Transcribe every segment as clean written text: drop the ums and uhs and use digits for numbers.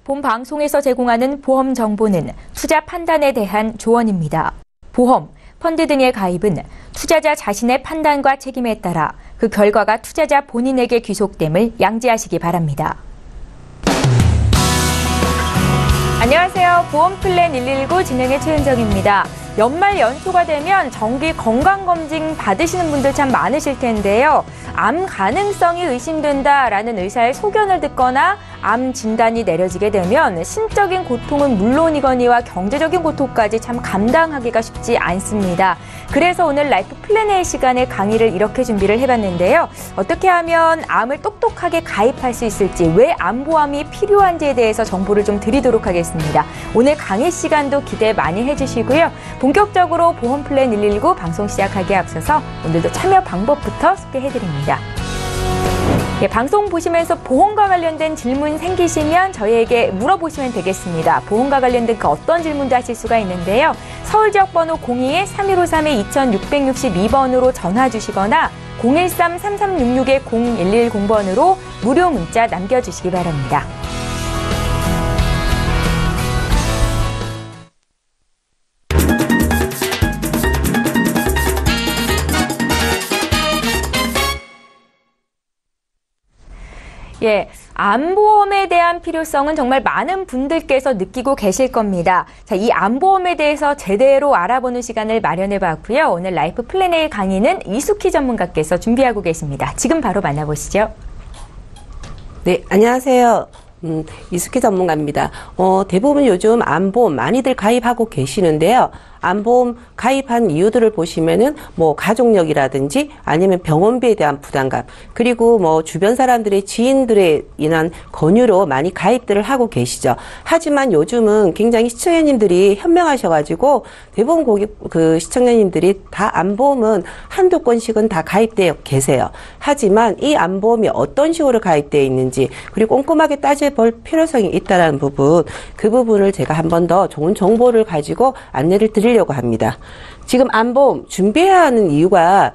본 방송에서 제공하는 보험 정보는 투자 판단에 대한 조언입니다. 보험, 펀드 등의 가입은 투자자 자신의 판단과 책임에 따라 그 결과가 투자자 본인에게 귀속됨을 양지하시기 바랍니다. 안녕하세요. 보험플랜 119 진행의 최은정입니다. 연말 연초가 되면 정기 건강검진 받으시는 분들 참 많으실 텐데요. 암 가능성이 의심된다라는 의사의 소견을 듣거나 암 진단이 내려지게 되면 신적인 고통은 물론이거니와 경제적인 고통까지 참 감당하기가 쉽지 않습니다. 그래서 오늘 라이프 플랜의 시간에 강의를 이렇게 준비를 해봤는데요. 어떻게 하면 암을 똑똑하게 가입할 수 있을지, 왜 암보험이 필요한지에 대해서 정보를 좀 드리도록 하겠습니다. 오늘 강의 시간도 기대 많이 해주시고요. 본격적으로 보험 플랜 119 방송 시작하기에 앞서서 오늘도 참여 방법부터 소개해드립니다. 예, 방송 보시면서 보험과 관련된 질문 생기시면 저희에게 물어보시면 되겠습니다. 보험과 관련된 그 어떤 질문도 하실 수가 있는데요. 서울지역번호 02-315-2662번으로 전화 주시거나 013-3366-0110번으로 무료 문자 남겨주시기 바랍니다. 예, 암보험에 대한 필요성은 정말 많은 분들께서 느끼고 계실 겁니다. 자, 이 암보험에 대해서 제대로 알아보는 시간을 마련해 봤고요. 오늘 라이프 플랜의 강의는 이숙희 전문가께서 준비하고 계십니다. 지금 바로 만나보시죠. 네, 안녕하세요. 이숙희 전문가입니다. 대부분 요즘 암보험 많이들 가입하고 계시는데요. 암보험 가입한 이유들을 보시면은 가족력이라든지 아니면 병원비에 대한 부담감, 그리고 주변 사람들의 지인들에 인한 권유로 많이 가입들을 하고 계시죠. 하지만 요즘은 굉장히 시청자님들이 현명하셔가지고 대부분 시청자님들이 다 암보험은 한두 건씩은 다 가입되어 계세요. 하지만 이 암보험이 어떤 식으로 가입되어 있는지, 그리고 꼼꼼하게 따져볼 필요성이 있다는 부분, 그 부분을 제가 한 번 더 좋은 정보를 가지고 안내를 드리려고 합니다. 지금 암보험 준비해야 하는 이유가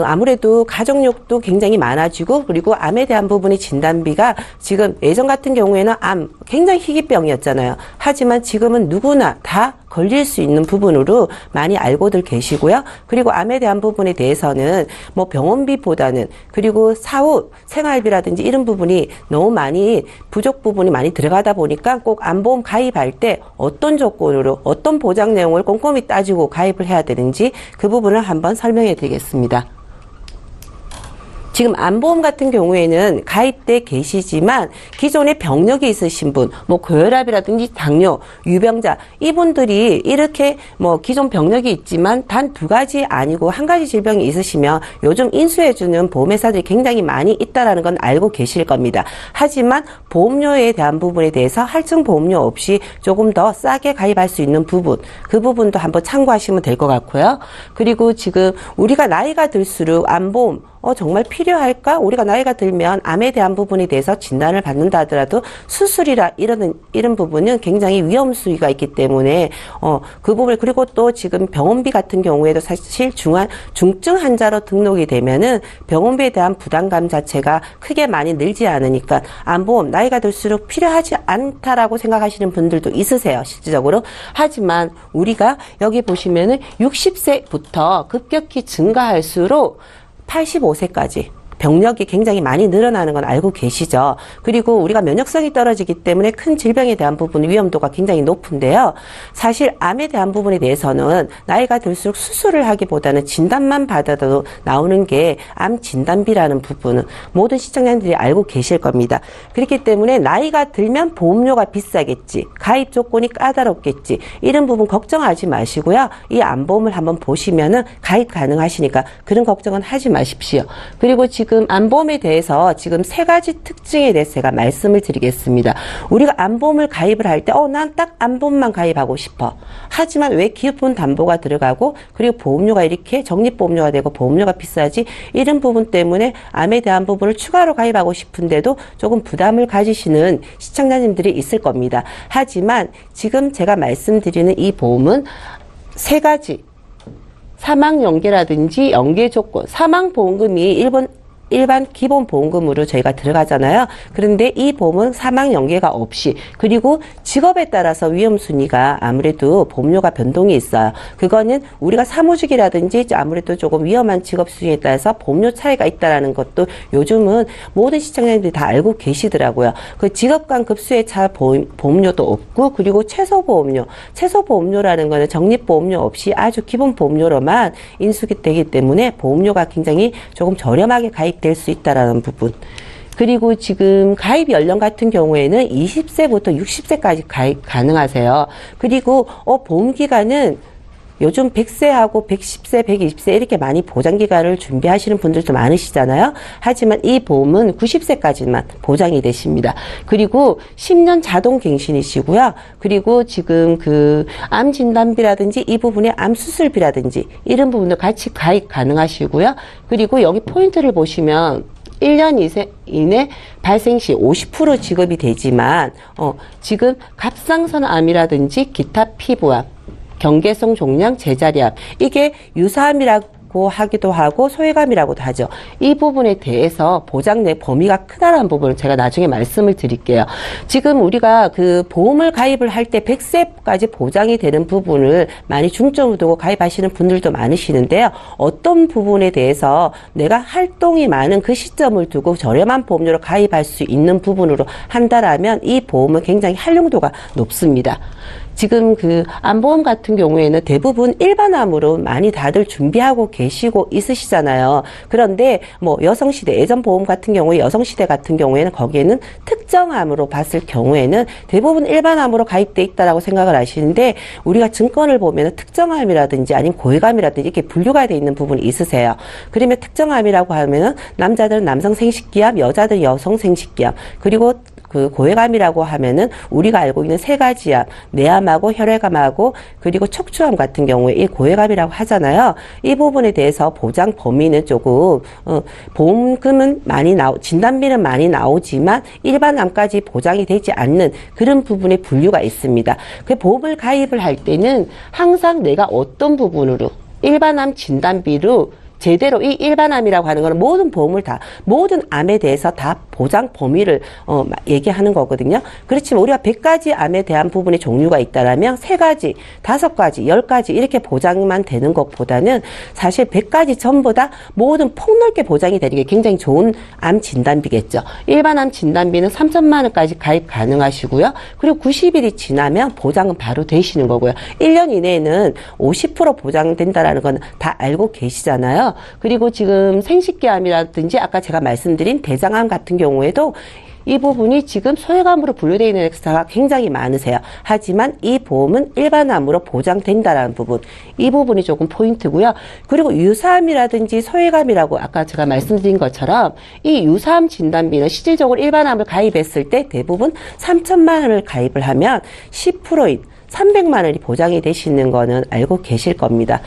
아무래도 가족력도 굉장히 많아지고, 그리고 암에 대한 부분의 진단비가 지금 예전 같은 경우에는 암 굉장히 희귀병이었잖아요. 하지만 지금은 누구나 다 걸릴 수 있는 부분으로 많이 알고들 계시고요. 그리고 암에 대한 부분에 대해서는 병원비보다는, 그리고 사후 생활비라든지 이런 부분이 너무 많이 부족 부분이 많이 들어가다 보니까 꼭 암보험 가입할 때 어떤 조건으로 어떤 보장 내용을 꼼꼼히 따지고 가입을 해야 되는지 그 부분을 한번 설명해 드리겠습니다. 지금 암보험 같은 경우에는 가입돼 계시지만 기존에 병력이 있으신 분, 고혈압이라든지 당뇨, 유병자, 이분들이 이렇게 기존 병력이 있지만 단 두 가지 아니고 한 가지 질병이 있으시면 요즘 인수해주는 보험회사들이 굉장히 많이 있다라는 건 알고 계실 겁니다. 하지만 보험료에 대한 부분에 대해서 할증 보험료 없이 조금 더 싸게 가입할 수 있는 부분, 그 부분도 한번 참고하시면 될 것 같고요. 그리고 지금 우리가 나이가 들수록 암보험 정말 필요할까? 우리가 나이가 들면 암에 대한 부분에 대해서 진단을 받는다 하더라도 수술이라 이런 부분은 굉장히 위험 수위가 있기 때문에 그 부분, 그리고 또 지금 병원비 같은 경우에도 사실 중증 환자로 등록이 되면은 병원비에 대한 부담감 자체가 크게 많이 늘지 않으니까 암보험 나이가 들수록 필요하지 않다라고 생각하시는 분들도 있으세요, 실질적으로. 하지만 우리가 여기 보시면은 60세부터 급격히 증가할수록 85세까지 병력이 굉장히 많이 늘어나는 건 알고 계시죠. 그리고 우리가 면역성이 떨어지기 때문에 큰 질병에 대한 부분 위험도가 굉장히 높은데요. 사실 암에 대한 부분에 대해서는 나이가 들수록 수술을 하기보다는 진단만 받아도 나오는 게 암 진단비라는 부분은 모든 시청자들이 알고 계실 겁니다. 그렇기 때문에 나이가 들면 보험료가 비싸겠지, 가입 조건이 까다롭겠지, 이런 부분 걱정하지 마시고요. 이 암보험을 한번 보시면은 가입 가능하시니까 그런 걱정은 하지 마십시오. 그리고 지금 암보험에 대해서 지금 세 가지 특징에 대해서 제가 말씀을 드리겠습니다. 우리가 암보험을 가입을 할 때 난 딱 암보험만 가입하고 싶어. 하지만 왜 기업분 담보가 들어가고 그리고 보험료가 이렇게 적립보험료가 되고 보험료가 비싸지? 이런 부분 때문에 암에 대한 부분을 추가로 가입하고 싶은데도 조금 부담을 가지시는 시청자님들이 있을 겁니다. 하지만 지금 제가 말씀드리는 이 보험은 세 가지, 사망 연계라든지 연계 조건, 사망 보험금이 일반 기본 보험금으로 저희가 들어가잖아요. 그런데 이 보험은 사망 연계가 없이, 그리고 직업에 따라서 위험 순위가 아무래도 보험료가 변동이 있어요. 그거는 우리가 사무직이라든지 아무래도 조금 위험한 직업 순위에 따라서 보험료 차이가 있다라는 것도 요즘은 모든 시청자님들이 다 알고 계시더라고요. 그 직업 간 급수의 차 보험료도 없고, 그리고 최소보험료라는 거는 적립보험료 없이 아주 기본 보험료로만 인수기 되기 때문에 보험료가 굉장히 조금 저렴하게 가입될 수 있다라는 부분. 그리고 지금 가입 연령 같은 경우에는 20세부터 60세까지 가입 가능하세요. 그리고 보험 기간은 요즘 100세하고 110세, 120세 이렇게 많이 보장기간을 준비하시는 분들도 많으시잖아요. 하지만 이 보험은 90세까지만 보장이 되십니다. 그리고 10년 자동갱신이시고요. 그리고 지금 그 암진단비라든지 이 부분에 암수술비라든지 이런 부분도 같이 가입 가능하시고요. 그리고 여기 포인트를 보시면 1년 이내 발생 시 50% 지급이 되지만 지금 갑상선암이라든지 기타 피부암, 경계성 종양, 제자리암, 이게 유사암이라고 하기도 하고 소외감이라고도 하죠. 이 부분에 대해서 보장 내 범위가 크다라는 부분을 제가 나중에 말씀을 드릴게요. 지금 우리가 그 보험을 가입을 할 때 100세까지 보장이 되는 부분을 많이 중점을 두고 가입하시는 분들도 많으시는데요. 어떤 부분에 대해서 내가 활동이 많은 그 시점을 두고 저렴한 보험료로 가입할 수 있는 부분으로 한다라면 이 보험은 굉장히 활용도가 높습니다. 지금 그 암보험 같은 경우에는 대부분 일반암으로 많이 다들 준비하고 계시고 있으시잖아요. 그런데 뭐 여성시대, 예전 보험 같은 경우에 여성시대 같은 경우에는 거기에는 특정암으로 봤을 경우에는 대부분 일반암으로 가입돼 있다라고 생각을 하시는데, 우리가 증권을 보면 특정암이라든지 아니면 고액암이라든지 이렇게 분류가 되어 있는 부분이 있으세요. 그러면 특정암이라고 하면은 남자들은 남성 생식기암, 여자들은 여성 생식기암, 그리고 그 고액암이라고 하면은 우리가 알고 있는 세 가지 암, 뇌암하고 혈액암하고 그리고 척추암 같은 경우에 이 고액암이라고 하잖아요. 이 부분에 대해서 보장 범위는 조금 보험금은 많이 진단비는 많이 나오지만 일반 암까지 보장이 되지 않는 그런 부분의 분류가 있습니다. 그 보험을 가입을 할 때는 항상 내가 어떤 부분으로 일반암 진단비로 제대로 이 일반암이라고 하는 거는 모든 보험을 다, 모든 암에 대해서 다 보장 범위를 얘기하는 거거든요. 그렇지만 우리가 100가지 암에 대한 부분의 종류가 있다라면 3가지, 5가지, 10가지 이렇게 보장만 되는 것보다는 사실 100가지 전부 다 모든 폭넓게 보장이 되는 게 굉장히 좋은 암 진단비겠죠. 일반암 진단비는 3천만 원까지 가입 가능하시고요. 그리고 90일이 지나면 보장은 바로 되시는 거고요. 1년 이내에는 50% 보장된다라는 건 다 알고 계시잖아요. 그리고 지금 생식기암이라든지 아까 제가 말씀드린 대장암 같은 경우에도 이 부분이 지금 소외감으로 분류되어 있는 엑스트라가 굉장히 많으세요. 하지만 이 보험은 일반암으로 보장된다라는 부분, 이 부분이 조금 포인트고요. 그리고 유사암이라든지 소외감이라고 아까 제가 말씀드린 것처럼 이 유사암 진단비는 실질적으로 일반암을 가입했을 때 대부분 3천만 원을 가입을 하면 10%인 300만 원이 보장이 되시는 거는 알고 계실 겁니다.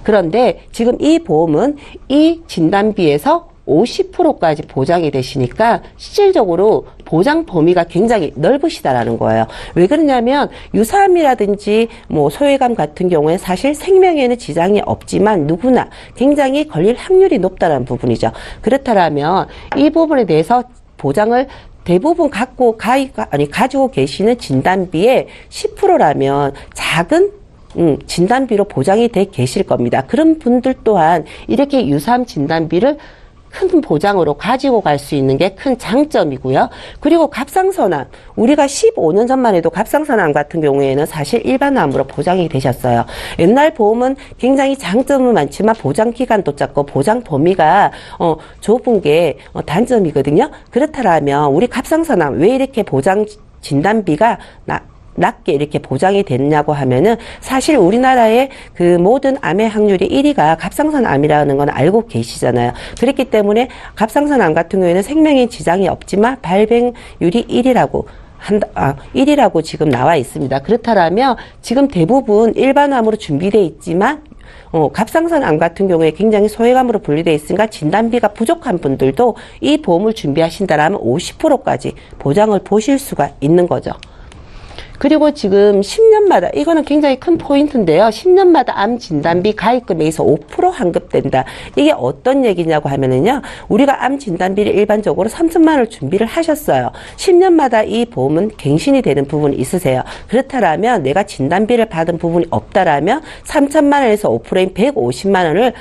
그런데 지금 이 보험은 이 진단비에서 50%까지 보장이 되시니까 실질적으로 보장 범위가 굉장히 넓으시다라는 거예요. 왜 그러냐면 유사암이라든지 뭐 소외감 같은 경우에 사실 생명에는 지장이 없지만 누구나 굉장히 걸릴 확률이 높다는 부분이죠. 그렇다면 이 부분에 대해서 보장을 대부분 가지고 계시는 진단비의 10%라면 작은 진단비로 보장이 돼 계실 겁니다. 그런 분들 또한 이렇게 유사암 진단비를 큰 보장으로 가지고 갈 수 있는 게 큰 장점이고요. 그리고 갑상선암, 우리가 15년 전만 해도 갑상선암 같은 경우에는 사실 일반암으로 보장이 되셨어요. 옛날 보험은 굉장히 장점은 많지만 보장 기간도 짧고 보장 범위가 좁은 게 단점이거든요. 그렇다면 우리 갑상선암 왜 이렇게 보장 진단비가 낮게 이렇게 보장이 됐냐고 하면은 사실 우리나라의 그 모든 암의 확률이 1위가 갑상선암이라는 건 알고 계시잖아요. 그렇기 때문에 갑상선암 같은 경우에는 생명에 지장이 없지만 발병률이 1위라고 지금 나와 있습니다. 그렇다면 지금 대부분 일반암으로 준비되어 있지만 갑상선암 같은 경우에 굉장히 소외감으로 분류되어 있으니까 진단비가 부족한 분들도 이 보험을 준비하신다라면 50%까지 보장을 보실 수가 있는 거죠. 그리고 지금 10년마다 이거는 굉장히 큰 포인트인데요. 10년마다 암 진단비 가입금액에서 5% 환급된다. 이게 어떤 얘기냐고 하면은요. 우리가 암 진단비를 일반적으로 3천만 원을 준비를 하셨어요. 10년마다 이 보험은 갱신이 되는 부분이 있으세요. 그렇다라면 내가 진단비를 받은 부분이 없다라면 3천만 원에서 5%인 150만 원을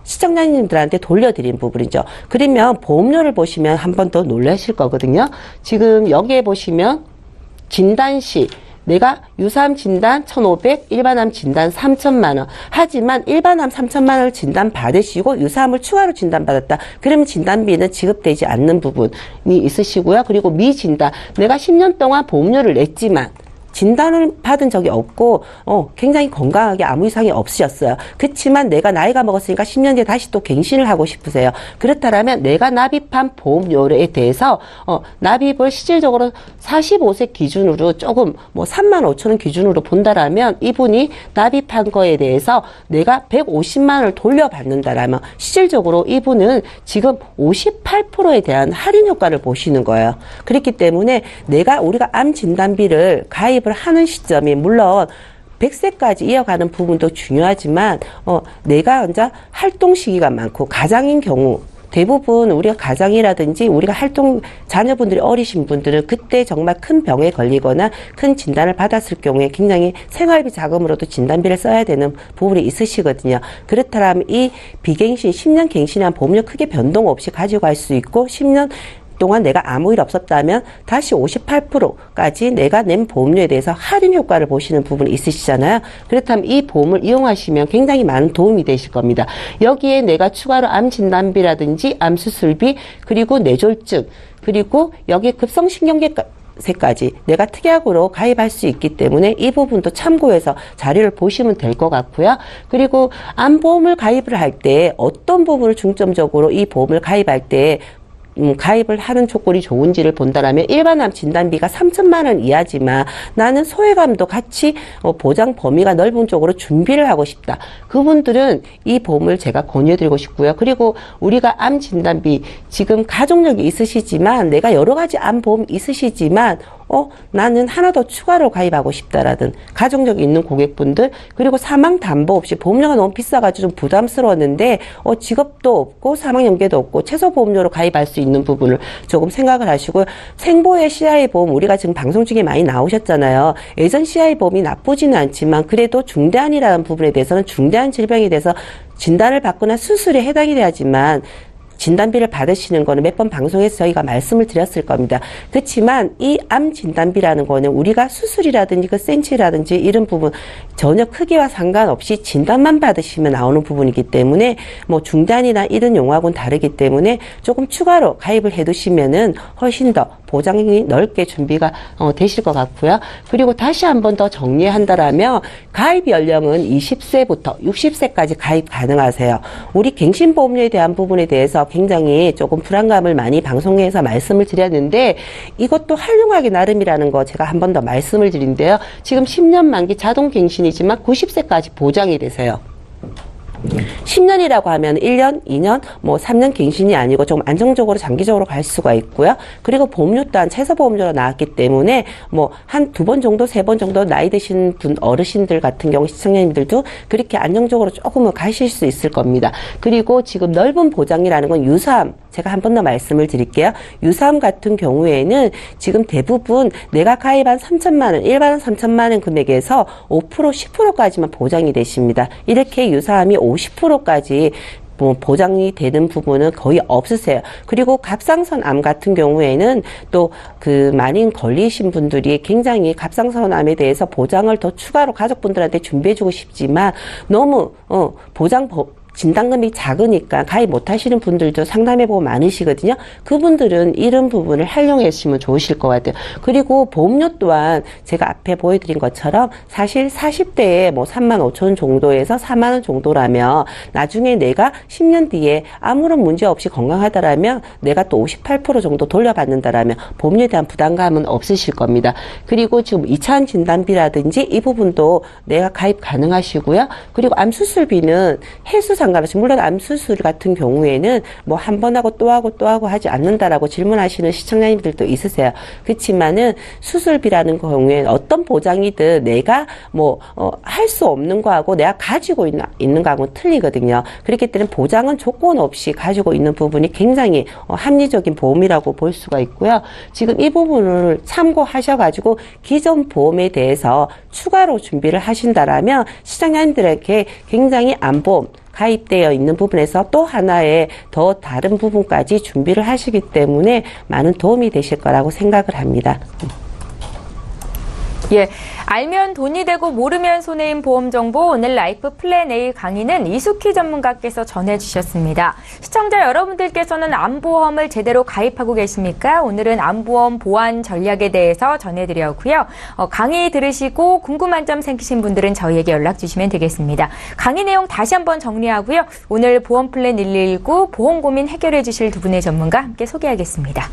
시청자님들한테 돌려드린 부분이죠. 그러면 보험료를 보시면 한 번 더 놀라실 거거든요. 지금 여기에 보시면 진단시 내가 유사암 진단 1,500, 일반암 진단 3천만 원. 하지만 일반암 3천만 원을 진단 받으시고 유사암을 추가로 진단 받았다. 그러면 진단비는 지급되지 않는 부분이 있으시고요. 그리고 미진단 내가 10년 동안 보험료를 냈지만 진단을 받은 적이 없고 굉장히 건강하게 아무 이상이 없으셨어요. 그렇지만 내가 나이가 먹었으니까 10년 뒤에 다시 또 갱신을 하고 싶으세요. 그렇다면 내가 납입한 보험료에 대해서 납입을 실질적으로 45세 기준으로 조금 3만 5천 원 기준으로 본다라면 이분이 납입한 거에 대해서 내가 150만 원을 돌려받는다라면 실질적으로 이분은 지금 58%에 대한 할인 효과를 보시는 거예요. 그렇기 때문에 우리가 암 진단비를 가입을 하는 시점이 물론 100세까지 이어가는 부분도 중요하지만 내가 혼자 활동 시기가 많고 가장인 경우 대부분 우리가 가장이라든지 우리가 자녀분들이 어리신 분들은 그때 정말 큰 병에 걸리거나 큰 진단을 받았을 경우에 굉장히 생활비 자금으로도 진단비를 써야 되는 부분이 있으시거든요. 그렇다면 이 비갱신 10년 갱신한 보험료 크게 변동 없이 가지고 갈 수 있고 10년 동안 내가 아무 일 없었다면 다시 58%까지 내가 낸 보험료에 대해서 할인 효과를 보시는 부분이 있으시잖아요. 그렇다면 이 보험을 이용하시면 굉장히 많은 도움이 되실 겁니다. 여기에 내가 추가로 암 진단비라든지 암 수술비 그리고 뇌졸중 그리고 여기에 급성신경계까지 내가 특약으로 가입할 수 있기 때문에 이 부분도 참고해서 자료를 보시면 될 것 같고요. 그리고 암보험을 가입을 할 때 어떤 부분을 중점적으로 이 보험을 가입할 때 가입을 하는 조건이 좋은지를 본다라면 일반암 진단비가 3천만 원 이하지만 나는 소외감도 같이 보장 범위가 넓은 쪽으로 준비를 하고 싶다. 그분들은 이 보험을 제가 권유해드리고 싶고요. 그리고 우리가 암 진단비 지금 가족력이 있으시지만 내가 여러 가지 암 보험 있으시지만 나는 하나 더 추가로 가입하고 싶다라든 가족력이 있는 고객분들 그리고 사망 담보 없이 보험료가 너무 비싸가지고 좀 부담스러웠는데 직업도 없고 사망 연계도 없고 최소 보험료로 가입할 수 있는 부분을 조금 생각을 하시고 생보의 CI 보험 우리가 지금 방송 중에 많이 나오셨잖아요. 예전 CI 보험이 나쁘지는 않지만 그래도 중대한이라는 부분에 대해서는 중대한 질병에 대해서 진단을 받거나 수술에 해당이 돼야지만 진단비를 받으시는 거는 몇 번 방송에서 저희가 말씀을 드렸을 겁니다. 그렇지만 이 암 진단비라는 거는 우리가 수술이라든지 그 센치라든지 이런 부분 전혀 크기와 상관없이 진단만 받으시면 나오는 부분이기 때문에 중단이나 이런 용어하고는 다르기 때문에 조금 추가로 가입을 해두시면은 훨씬 더 보장이 넓게 준비가 되실 것 같고요. 그리고 다시 한 번 더 정리한다라면 가입 연령은 20세부터 60세까지 가입 가능하세요. 우리 갱신보험료에 대한 부분에 대해서 굉장히 조금 불안감을 많이 방송에서 말씀을 드렸는데 이것도 활용하기 나름이라는 거 제가 한 번 더 말씀을 드린데요. 지금 10년 만기 자동갱신이지만 90세까지 보장이 되세요. 10년이라고 하면 1년, 2년, 3년 갱신이 아니고 좀 안정적으로 장기적으로 갈 수가 있고요. 그리고 보험료 또한 최소 보험료로 나왔기 때문에 한 2번 정도, 3번 정도 나이 드신 분, 어르신들 같은 경우 시청자님들도 그렇게 안정적으로 조금은 가실 수 있을 겁니다. 그리고 지금 넓은 보장이라는 건 유사암, 제가 한 번 더 말씀을 드릴게요. 유사암 같은 경우에는 지금 대부분 내가 가입한 3천만 원, 일반 3천만 원 금액에서 5%, 10%까지만 보장이 되십니다. 이렇게 유사암이 50%까지 보장이 되는 부분은 거의 없으세요. 그리고 갑상선 암 같은 경우에는 또 많이 걸리신 분들이 굉장히 갑상선 암에 대해서 보장을 더 추가로 가족분들한테 준비해주고 싶지만 너무 진단금이 작으니까 가입 못하시는 분들도 상담해보고 많으시거든요. 그분들은 이런 부분을 활용하시면 좋으실 것 같아요. 그리고 보험료 또한 제가 앞에 보여드린 것처럼 사실 40대에 3만 5천 원 정도에서 4만 원 정도라면 나중에 내가 10년 뒤에 아무런 문제 없이 건강하다라면 내가 또 58% 정도 돌려받는다라면 보험료에 대한 부담감은 없으실 겁니다. 그리고 지금 2차원 진단비라든지 이 부분도 내가 가입 가능하시고요. 그리고 암 수술비는 해수 상관없이 물론 암 수술 같은 경우에는 뭐 한 번 하고 또 하고 또 하고 하지 않는다라고 질문하시는 시청자님들도 있으세요. 그렇지만은 수술비라는 경우에는 어떤 보장이든 내가 뭐 할 수 없는 거하고 내가 가지고 있는 거하고는 틀리거든요. 그렇기 때문에 보장은 조건 없이 가지고 있는 부분이 굉장히 합리적인 보험이라고 볼 수가 있고요. 지금 이 부분을 참고하셔가지고 기존 보험에 대해서 추가로 준비를 하신다라면 시청자님들에게 굉장히 암보험 가입되어 있는 부분에서 또 하나의 더 다른 부분까지 준비를 하시기 때문에 많은 도움이 되실 거라고 생각을 합니다. 예, 알면 돈이 되고 모르면 손해인 보험 정보 오늘 라이프 플랜 A 강의는 이숙희 전문가께서 전해주셨습니다. 시청자 여러분들께서는 암보험을 제대로 가입하고 계십니까? 오늘은 암보험 보완 전략에 대해서 전해드렸고요. 강의 들으시고 궁금한 점 생기신 분들은 저희에게 연락 주시면 되겠습니다. 강의 내용 다시 한번 정리하고요. 오늘 보험 플랜 119 보험 고민 해결해 주실 두 분의 전문가 함께 소개하겠습니다.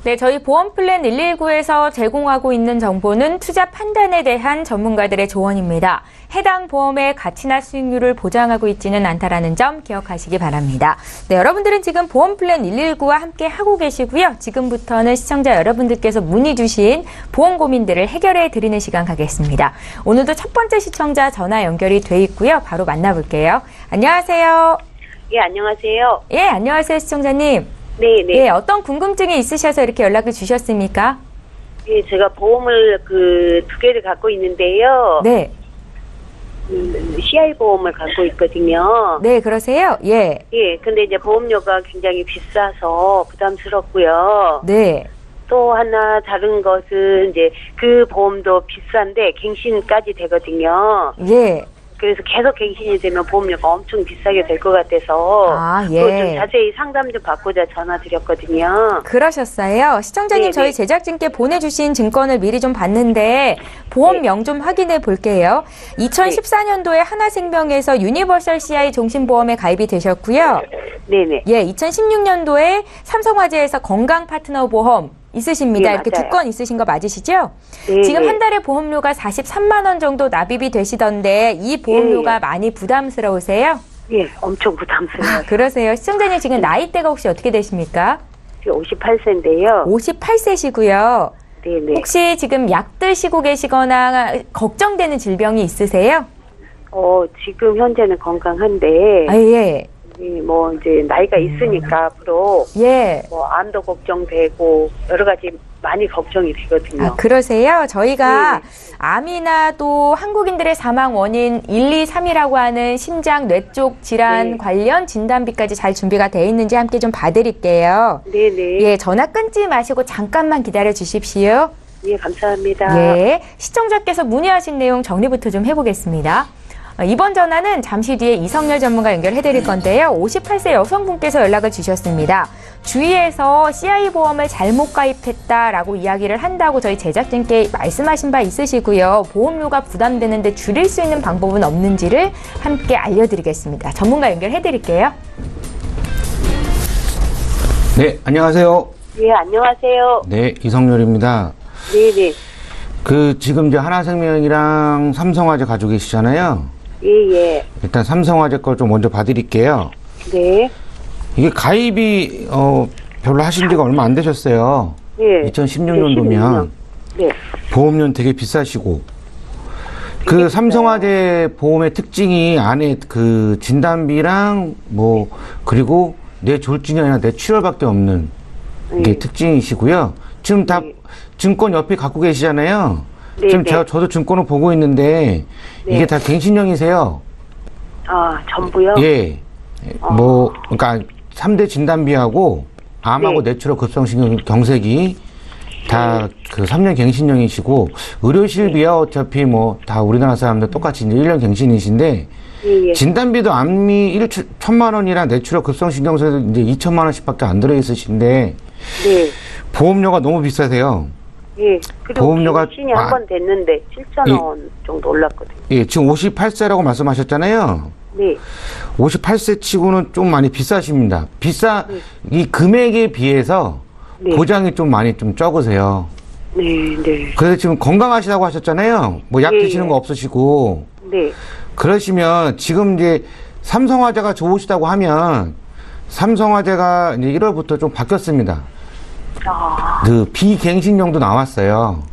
네, 저희 보험 플랜 119에서 제공하고 있는 정보는 투자 판단에 대한 전문가들의 조언입니다. 해당 보험의 가치나 수익률을 보장하고 있지는 않다라는 점 기억하시기 바랍니다. 네, 여러분들은 지금 보험 플랜 119와 함께 하고 계시고요. 지금부터는 시청자 여러분들께서 문의 주신 보험 고민들을 해결해 드리는 시간 가겠습니다. 오늘도 첫 번째 시청자 전화 연결이 돼 있고요. 바로 만나볼게요. 안녕하세요. 예, 안녕하세요. 예, 안녕하세요, 시청자님. 네, 네. 예, 어떤 궁금증이 있으셔서 이렇게 연락을 주셨습니까? 예, 제가 보험을 두 개를 갖고 있는데요. 네. CI 보험을 갖고 있거든요. 네, 그러세요? 예. 예, 근데 이제 보험료가 굉장히 비싸서 부담스럽고요. 네. 또 하나 다른 것은 이제 그 보험도 비싼데 갱신까지 되거든요. 예. 그래서 계속 갱신이 되면 보험료가 엄청 비싸게 될 것 같아서 아, 그거 좀 예. 자세히 상담 좀 받고자 전화드렸거든요. 그러셨어요. 시청자님 네, 저희 네. 제작진께 보내주신 증권을 미리 좀 봤는데 보험명 좀 확인해 볼게요. 2014년도에 하나생명에서 유니버설 CI 종신보험에 가입이 되셨고요. 네네. 예, 2016년도에 삼성화재에서 건강파트너보험 있으십니다. 예, 이렇게 맞아요. 두 건 있으신 거 맞으시죠? 네, 지금 네. 한 달에 보험료가 43만 원 정도 납입이 되시던데 이 보험료가 예. 많이 부담스러우세요? 예, 엄청 부담스러워요. 그러세요. 시청자님 지금 나이대가 혹시 어떻게 되십니까? 58세인데요. 58세시고요. 네네. 혹시 지금 약 드시고 계시거나 걱정되는 질병이 있으세요? 지금 현재는 건강한데, 아, 예. 뭐 이제 나이가 있으니까 앞으로 예. 뭐 암도 걱정되고 여러 가지 많이 걱정이 되거든요. 아, 그러세요? 저희가 네. 암이나 또 한국인들의 사망 원인 1, 2, 3이라고 하는 심장, 뇌 쪽 질환 네. 관련 진단비까지 잘 준비가 돼 있는지 함께 좀 봐드릴게요. 네네. 예, 전화 끊지 마시고 잠깐만 기다려 주십시오. 예, 감사합니다. 예, 시청자께서 문의하신 내용 정리부터 좀 해보겠습니다. 이번 전화는 잠시 뒤에 이성열 전문가 연결해드릴 건데요. 58세 여성분께서 연락을 주셨습니다. 주위에서 CI 보험을 잘못 가입했다라고 이야기를 한다고 저희 제작진께 말씀하신 바 있으시고요. 보험료가 부담되는데 줄일 수 있는 방법은 없는지를 함께 알려드리겠습니다. 전문가 연결해드릴게요. 네, 안녕하세요. 예, 안녕하세요. 네, 이성열입니다. 네네. 지금 이제 하나생명이랑 삼성화재 가지고 계시잖아요. 예. 일단 삼성화재 걸 좀 먼저 봐드릴게요. 네. 이게 가입이, 별로 하신 지가 얼마 안 되셨어요. 예. 2016년도면. 네. 보험료는 되게 비싸시고. 그 삼성화재 보험의 특징이 안에 그 진단비랑 그리고 내 졸진이 아니라 내 출혈밖에 없는 게 특징이시고요. 지금 다 증권 옆에 갖고 계시잖아요. 네, 지금 네. 저도 증권을 보고 있는데 네. 이게 다 갱신형이세요. 아, 전부요? 예. 그러니까 3대 진단비하고 암하고 네. 뇌출혈 급성신경 경색이 다 그 3년 갱신형이시고 의료실비야 어차피 다 우리나라 사람들 똑같이 이제 1년 갱신이신데 예. 진단비도 암이 1천만 원이랑 뇌출혈 급성신경색도 이제 2천만 원씩밖에 안 들어 있으신데 네. 보험료가 너무 비싸세요. 예. 그리고 보험료가 신이 한 번 됐는데 7,000원 정도 올랐거든요. 예, 지금 58세라고 말씀하셨잖아요. 네. 58세 치고는 좀 많이 비싸십니다. 이 금액에 비해서 네. 보장이 좀 많이 좀 적으세요. 네. 그래서 지금 건강하시다고 하셨잖아요. 약 예, 드시는 예. 거 없으시고. 네. 그러시면 지금 이제 삼성화재가 좋으시다고 하면 삼성화재가 이제 1월부터 좀 바뀌었습니다. 그 비갱신형도 나왔어요.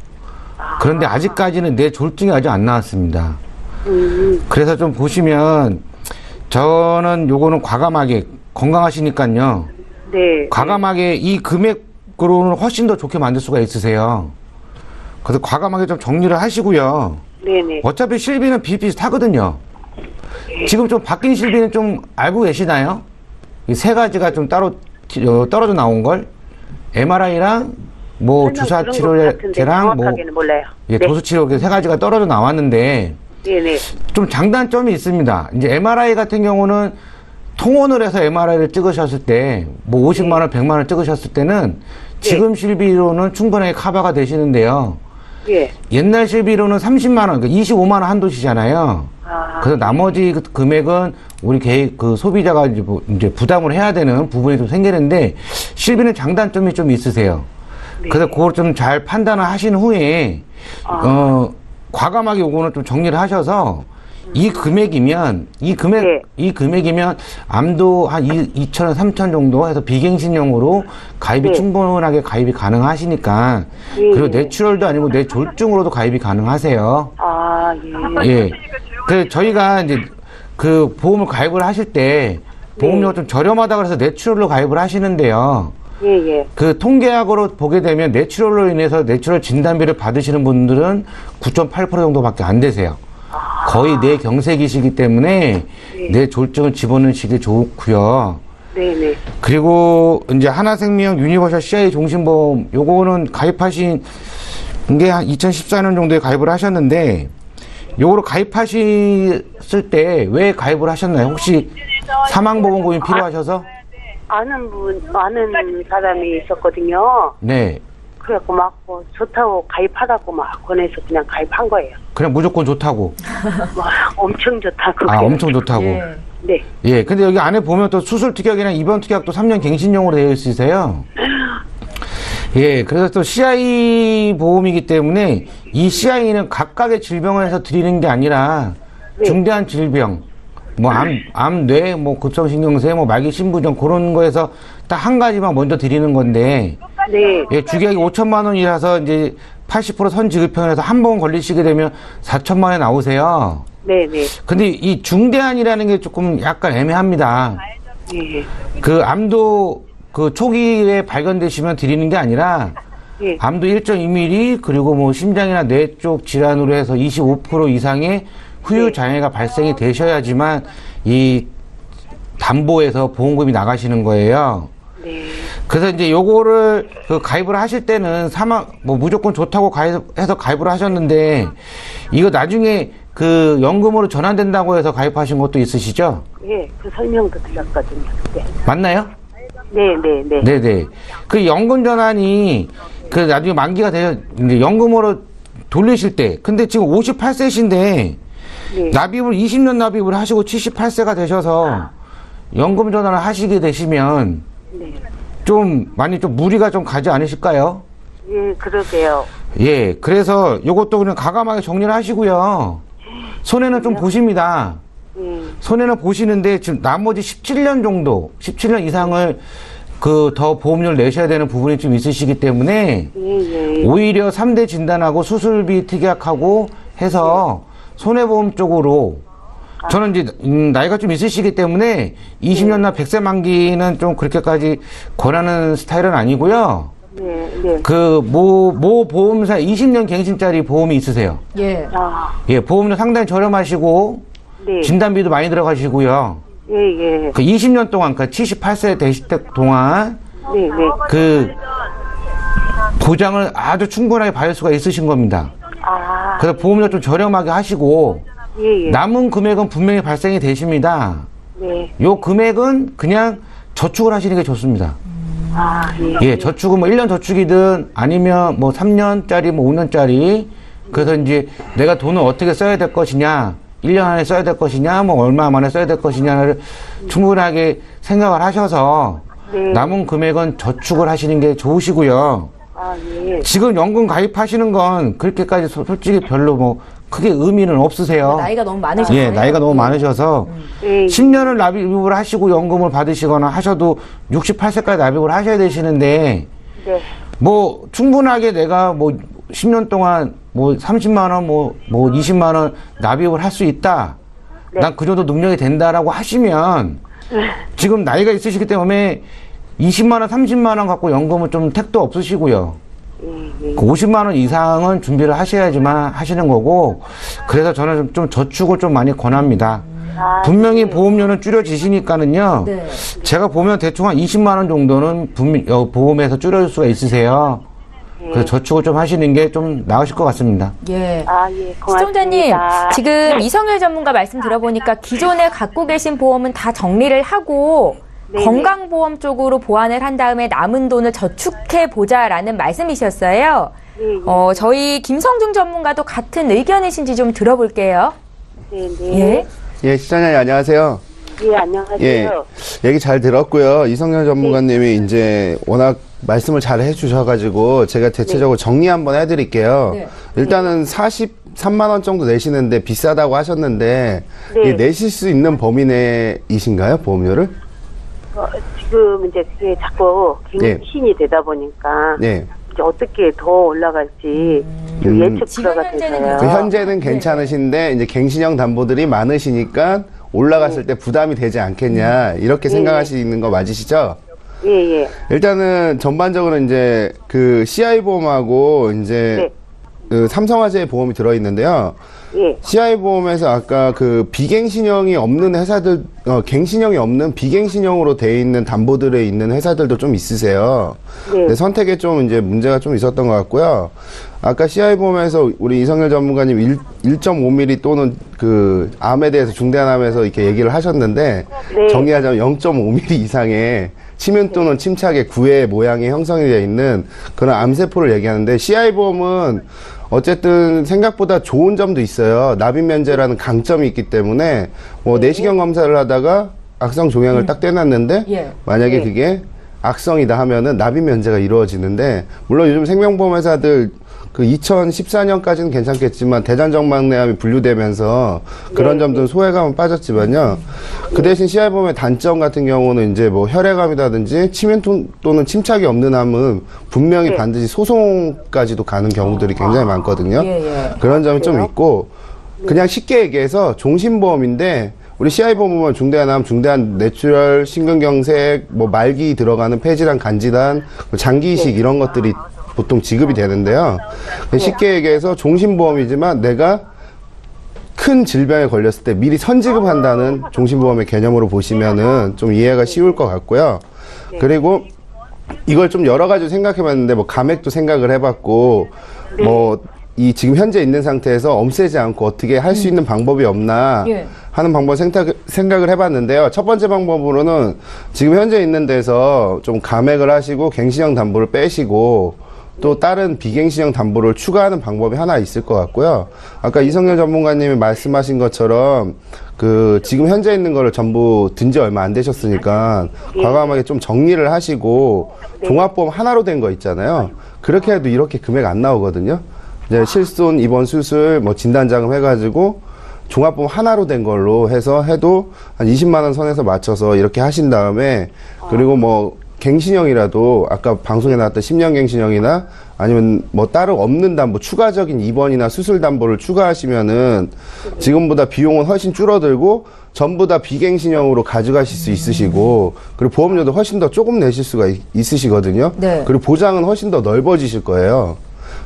그런데 아직까지는 내 졸증이 아직 안 나왔습니다. 그래서 좀 보시면 저는 요거는 과감하게 건강하시니까요. 네. 과감하게 이 금액으로는 훨씬 더 좋게 만들 수가 있으세요. 그래서 과감하게 좀 정리를 하시고요. 네네. 어차피 실비는 비슷비슷하거든요. 지금 좀 바뀐 실비는 좀 알고 계시나요? 이 세 가지가 좀 따로 떨어져 나온 걸 MRI랑 주사 치료제랑 정확하게는 몰라요. 예, 네. 도수 치료 세 가지가 떨어져 나왔는데 네네. 좀 장단점이 있습니다. 이제 MRI 같은 경우는 통원을 해서 MRI를 찍으셨을 때 50만 원, 100만 원 찍으셨을 때는 지금 실비로는 충분하게 커버가 되시는데요. 예. 옛날 실비로는 30만 원, 그러니까 25만 원 한도시잖아요. 그래서 나머지 그 금액은 우리 소비자가 이제 부담을 해야 되는 부분이 좀 생기는데 실비는 장단점이 좀 있으세요. 네. 그래서 그걸 좀 잘 판단을 하신 후에 과감하게 요거는 좀 정리를 하셔서 이 금액이면 암도 한 2천, 3천 정도 해서 비갱신형으로 가입이 네. 충분하게 가입이 가능하시니까 그리고 뇌출혈도 아니고 뇌졸중으로도 가입이 가능하세요. 아, 예. 예. 그래서 저희가 이제 그 보험을 가입을 하실 때 보험료가 좀 저렴하다 그래서 뇌출혈로 가입을 하시는데요. 예. 그 통계학으로 보게 되면 뇌출혈로 인해서 뇌출혈 진단비를 받으시는 분들은 9.8% 정도밖에 안 되세요. 거의 뇌경색이시기 때문에 뇌졸중을 집어넣으시기 좋고요. 네네. 그리고 이제 하나생명 유니버셜 CI 종신보험 요거는 가입하신 게 한 2014년 정도에 가입을 하셨는데 요거로 가입하셨을 때 왜 가입을 하셨나요? 혹시 사망보험금이 필요하셔서? 아는 사람이 있었거든요. 네. 그래갖고 좋다고 가입하라고 권해서 그냥 가입한 거예요. 그냥 무조건 좋다고. 엄청 좋다고. 아, 엄청 좋다고. 네. 예. 근데 여기 안에 보면 또 수술 특약이랑 입원 특약도 3년 갱신형으로 되어 있으세요. 예. 그래서 또 CI 보험이기 때문에 이 CI는 각각의 질병을 해서 드리는 게 아니라 중대한 질병, 암, 뇌, 급성신경쇠, 말기 신부종 그런 거에서 딱 한 가지만 먼저 드리는 건데 네. 예, 주계약이 5천만 원이라서 이제 80% 선지급형에서 한 번 걸리시게 되면 4천만 원에 나오세요. 네네. 근데 이 중대한이라는 게 조금 약간 애매합니다. 예. 그 암도 그 초기에 발견되시면 드리는 게 아니라 예. 암도 1.2mm 그리고 뭐 심장이나 뇌 쪽 질환으로 해서 25% 이상의 후유 장애가 발생이 되셔야지만 이 담보에서 보험금이 나가시는 거예요. 네. 그래서 이제 요거를 그 가입을 하실 때는 뭐 무조건 좋다고 가입해서 가입을 하셨는데 이거 나중에 그 연금으로 전환된다고 해서 가입하신 것도 있으시죠? 예, 그 설명도 드렸거든요. 네. 맞나요? 네. 네네. 그 연금 전환이 그 나중에 만기가 되어 이제 연금으로 돌리실 때, 근데 지금 58세신데 네. 납입을 20년 납입을 하시고 78세가 되셔서 연금 전환을 하시게 되시면 네. 좀 많이 좀 무리가 좀 가지 않으실까요? 예, 그러게요. 예, 그래서 요것도 그냥 과감하게 정리를 하시고요. 손해는 좀 보십니다. 손해는 보시는데 지금 나머지 17년 정도, 17년 이상을 그 더 보험료를 내셔야 되는 부분이 좀 있으시기 때문에 예. 오히려 3대 진단하고 수술비 특약하고 해서 손해보험 쪽으로 저는 이제 나이가 좀 있으시기 때문에 20년 나 100세 만기는 좀 그렇게까지 권하는 스타일은 아니고요. 네. 그 모 보험사 20년 갱신짜리 보험이 있으세요. 예. 아, 예, 보험료 상당히 저렴하시고 네. 진단비도 많이 들어가시고요. 예. 그 20년 동안, 그 78세 되실 때 동안 네. 그 보장을 아주 충분하게 받을 수가 있으신 겁니다. 아, 그래서 보험료 좀 저렴하게 하시고 예. 남은 금액은 분명히 발생이 되십니다. 네. 요 금액은 그냥 저축을 하시는 게 좋습니다. 아, 예, 저축은 뭐 1년 저축이든 아니면 뭐 3년짜리 뭐 5년짜리 그래서 이제 내가 돈을 어떻게 써야 될 것이냐 1년 안에 써야 될 것이냐 뭐 얼마 만에 써야 될 것이냐를 충분하게 생각을 하셔서 네. 남은 금액은 저축을 하시는 게 좋으시고요. 아, 예. 지금 연금 가입하시는 건 그렇게까지 솔직히 별로 뭐 크게 의미는 없으세요. 나이가 너무 많으시잖아요. 예, 나이가 너무 많으셔서 예. 10년을 납입을 하시고 연금을 받으시거나 하셔도 68세까지 납입을 하셔야 되시는데 네. 뭐 충분하게 내가 뭐 10년 동안 뭐 30만 원, 뭐 20만 원 납입을 할 수 있다. 네. 난 그 정도 능력이 된다라고 하시면 지금 나이가 있으시기 때문에 20만 원, 30만 원 갖고 연금은 좀 택도 없으시고요. 그 50만 원 이상은 준비를 하셔야지만 하시는 거고 그래서 저는 좀 저축을 좀 많이 권합니다. 아, 분명히 보험료는 줄여지시니까는요. 네. 제가 보면 대충 한 20만 원 정도는 보험에서 줄여줄 수가 있으세요. 그래서 저축을 좀 하시는 게 좀 나으실 것 같습니다. 예. 아, 예. 고맙습니다. 시청자님, 지금 이성열 전문가 말씀 들어보니까 기존에 갖고 계신 보험은 다 정리를 하고 네네. 건강보험 쪽으로 보완을 한 다음에 남은 돈을 저축해 보자라는 말씀이셨어요. 예. 저희 김성중 전문가도 같은 의견이신지 좀 들어볼게요. 네. 예. 예, 시청자님 안녕하세요. 예, 안녕하세요. 예, 얘기 잘 들었고요. 이성열 전문가님이 이제 워낙 말씀을 잘 해주셔가지고 제가 대체적으로 정리 한번 해드릴게요. 네. 일단은 43만 원 정도 내시는데 비싸다고 하셨는데 네. 이게 내실 수 있는 범위 내이신가요, 보험료를? 지금 이제 그게 자꾸 갱신이 되다 보니까 네. 이제 어떻게 더 올라갈지 예측 지금 불가가 현재는 돼서요. 그 현재는 괜찮으신데 이제 갱신형 담보들이 많으시니까 올라갔을 때 부담이 되지 않겠냐 이렇게 생각하시는 거 맞으시죠? 예. 일단은 전반적으로 이제 그 CI 보험하고 이제 그 삼성화재 보험이 들어있는데요. 예. CI 보험에서 아까 그 비갱신형이 없는 회사들, 갱신형이 없는 비갱신형으로 돼 있는 담보들에 있는 회사들도 좀 있으세요. 네. 근데 선택에 좀 이제 문제가 좀 있었던 것 같고요. 아까 CI 보험에서 우리 이성열 전문가님 1.5mm 또는 그 암에 대해서 중대한 암에서 이렇게 얘기를 하셨는데 네. 정리하자면 0.5mm 이상의 치명 또는 침착의 구의 모양이 형성이 되어 있는 그런 암세포를 얘기하는데 CI 보험은 어쨌든 생각보다 좋은 점도 있어요. 납입 면제라는 강점이 있기 때문에 뭐 내시경 검사를 하다가 악성 종양을 딱 떼놨는데 예. 만약에 그게 악성이다 하면은 납입 면제가 이루어지는데 물론 요즘 생명보험 회사들 그 2014년까지는 괜찮겠지만 대장정막내암이 분류되면서 그런 점들은 소외감은 빠졌지만요. 그 대신 CI보험의 단점 같은 경우는 이제 뭐 혈액암이라든지 치명 또는 침착이 없는 암은 분명히 반드시 소송까지도 가는 경우들이 굉장히 많거든요. 예. 그런 점이 좀 있고 그냥 쉽게 얘기해서 종신보험인데 우리 CI 보면 중대한암, 중대한 뇌출혈, 심근경색, 뭐 말기 들어가는 폐질환, 간질환, 장기 이식 이런 것들이 보통 지급이 되는데요. 쉽게 얘기해서 종신보험이지만 내가 큰 질병에 걸렸을 때 미리 선지급한다는 종신보험의 개념으로 보시면은 좀 이해가 쉬울 것 같고요. 그리고 이걸 좀 여러 가지 생각해 봤는데, 뭐 감액도 생각을 해봤고, 뭐 이 지금 현재 있는 상태에서 엄세지 않고 어떻게 할 수 있는 방법이 없나 하는 방법 생각을 해봤는데요. 첫 번째 방법으로는 지금 현재 있는 데서 좀 감액을 하시고 갱신형 담보를 빼시고 또 다른 비갱신형 담보를 추가하는 방법이 하나 있을 것 같고요. 아까 이성열 전문가님이 말씀하신 것처럼 그 지금 현재 있는 거를 전부 든 지 얼마 안 되셨으니까 과감하게 좀 정리를 하시고 종합보험 하나로 된 거 있잖아요. 그렇게 해도 이렇게 금액 안 나오거든요. 이제 실손, 입원, 수술, 뭐 진단자금 해가지고 종합보험 하나로 된 걸로 해서 해도 한 20만 원 선에서 맞춰서 이렇게 하신 다음에, 그리고 뭐 갱신형이라도 아까 방송에 나왔던 10년 갱신형이나 아니면 뭐 따로 없는 담보, 추가적인 입원이나 수술 담보를 추가하시면은 지금보다 비용은 훨씬 줄어들고 전부 다 비갱신형으로 가져가실 수 있으시고, 그리고 보험료도 훨씬 더 조금 내실 수가 있으시거든요. 네. 그리고 보장은 훨씬 더 넓어지실 거예요.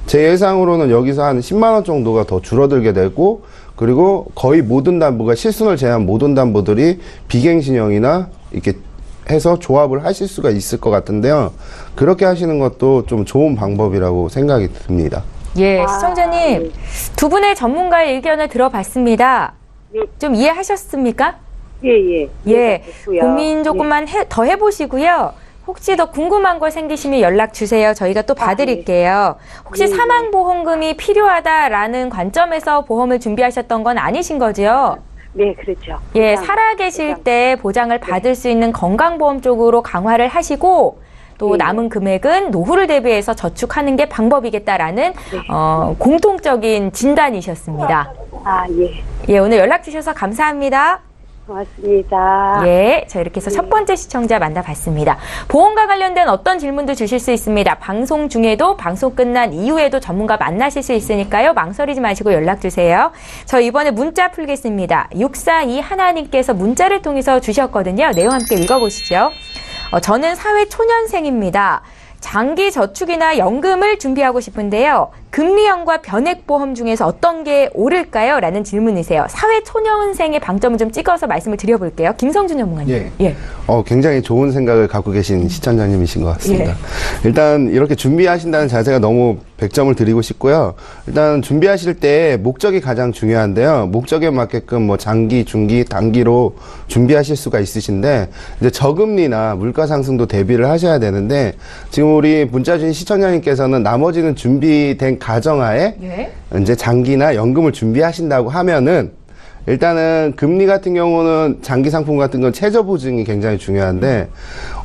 제 예상으로는 여기서 한 10만 원 정도가 더 줄어들게 되고, 그리고 거의 모든 담보가 실손을 제외한 모든 담보들이 비갱신형이나 이렇게 해서 조합을 하실 수가 있을 것 같은데요. 그렇게 하시는 것도 좀 좋은 방법이라고 생각이 듭니다. 예, 시청자님, 두 분의 전문가의 의견을 들어봤습니다. 좀 이해하셨습니까? 예. 예, 됐고요. 고민 조금만 더 해보시고요. 혹시 더 궁금한 거 생기시면 연락 주세요. 저희가 또 봐드릴게요. 혹시 사망보험금이 필요하다라는 관점에서 보험을 준비하셨던 건 아니신 거죠? 네, 그렇죠. 예, 살아계실 때 보장을 받을 수 있는 건강보험 쪽으로 강화를 하시고, 또 남은 금액은 노후를 대비해서 저축하는 게 방법이겠다라는 공통적인 진단이셨습니다. 예. 예, 오늘 연락 주셔서 감사합니다. 고맙습니다. 예, 자 이렇게 해서 첫 번째 시청자 만나봤습니다. 보험과 관련된 어떤 질문도 주실 수 있습니다. 방송 중에도 방송 끝난 이후에도 전문가 만나실 수 있으니까요. 망설이지 마시고 연락 주세요. 저 이번에 문자 풀겠습니다. 642 하나님께서 문자를 통해서 주셨거든요. 내용 함께 읽어보시죠. 저는 사회초년생입니다. 장기 저축이나 연금을 준비하고 싶은데요. 금리형과 변액보험 중에서 어떤 게 옳을까요? 라는 질문이세요. 사회초년생의 방점을 좀 찍어서 말씀을 드려볼게요. 김성준 전문가님. 예. 굉장히 좋은 생각을 갖고 계신 시청자님이신 것 같습니다. 일단 이렇게 준비하신다는 자세가 너무 100점을 드리고 싶고요. 일단 준비하실 때 목적이 가장 중요한데요. 목적에 맞게끔 뭐 장기, 중기, 단기로 준비하실 수가 있으신데, 이제 저금리나 물가 상승도 대비를 하셔야 되는데, 지금 우리 문자 주신 시청자님께서는 나머지는 준비된 가정하에 이제 장기나 연금을 준비하신다고 하면은, 일단은 금리 같은 경우는 장기 상품 같은 건 최저 보증이 굉장히 중요한데,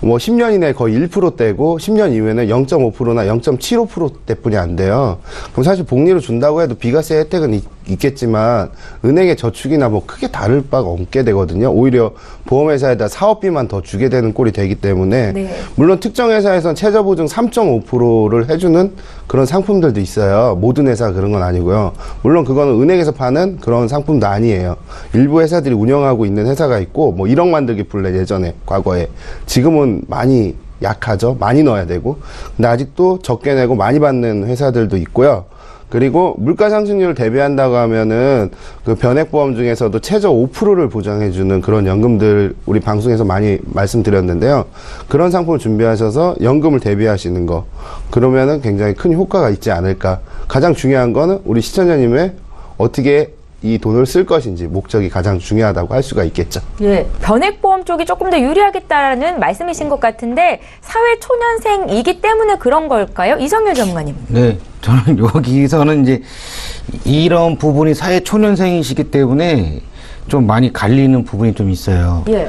뭐 10년 이내 거의 1%대고 10년 이후에는 0.5%나 0.75%대뿐이 안 돼요. 그럼 사실 복리로 준다고 해도 비과세 혜택은 있겠지만 은행의 저축이나 뭐 크게 다를 바가 없게 되거든요. 오히려 보험회사에다 사업비만 더 주게 되는 꼴이 되기 때문에, 물론 특정 회사에서는 최저 보증 3.5%를 해주는 그런 상품들도 있어요. 모든 회사가 그런 건 아니고요. 물론 그거는 은행에서 파는 그런 상품도 아니에요. 일부 회사들이 운영하고 있는 회사가 있고, 뭐 1억 만들기 플랜 예전에 과거에, 지금은 많이 약하죠. 많이 넣어야 되고. 근데 아직도 적게 내고 많이 받는 회사들도 있고요. 그리고 물가 상승률을 대비한다고 하면은 그 변액보험 중에서도 최저 5%를 보장해주는 그런 연금들 우리 방송에서 많이 말씀드렸는데요. 그런 상품을 준비하셔서 연금을 대비하시는 거, 그러면은 굉장히 큰 효과가 있지 않을까. 가장 중요한 거는 우리 시청자님의 어떻게 이 돈을 쓸 것인지 목적이 가장 중요하다고 할 수가 있겠죠. 예, 변액보험 쪽이 조금 더 유리하겠다는 말씀이신 것 같은데, 사회초년생이기 때문에 그런 걸까요? 이성열 전문가님. 네, 저는 여기서는 이제 이런 부분이 사회초년생이시기 때문에 좀 많이 갈리는 부분이 좀 있어요. 예.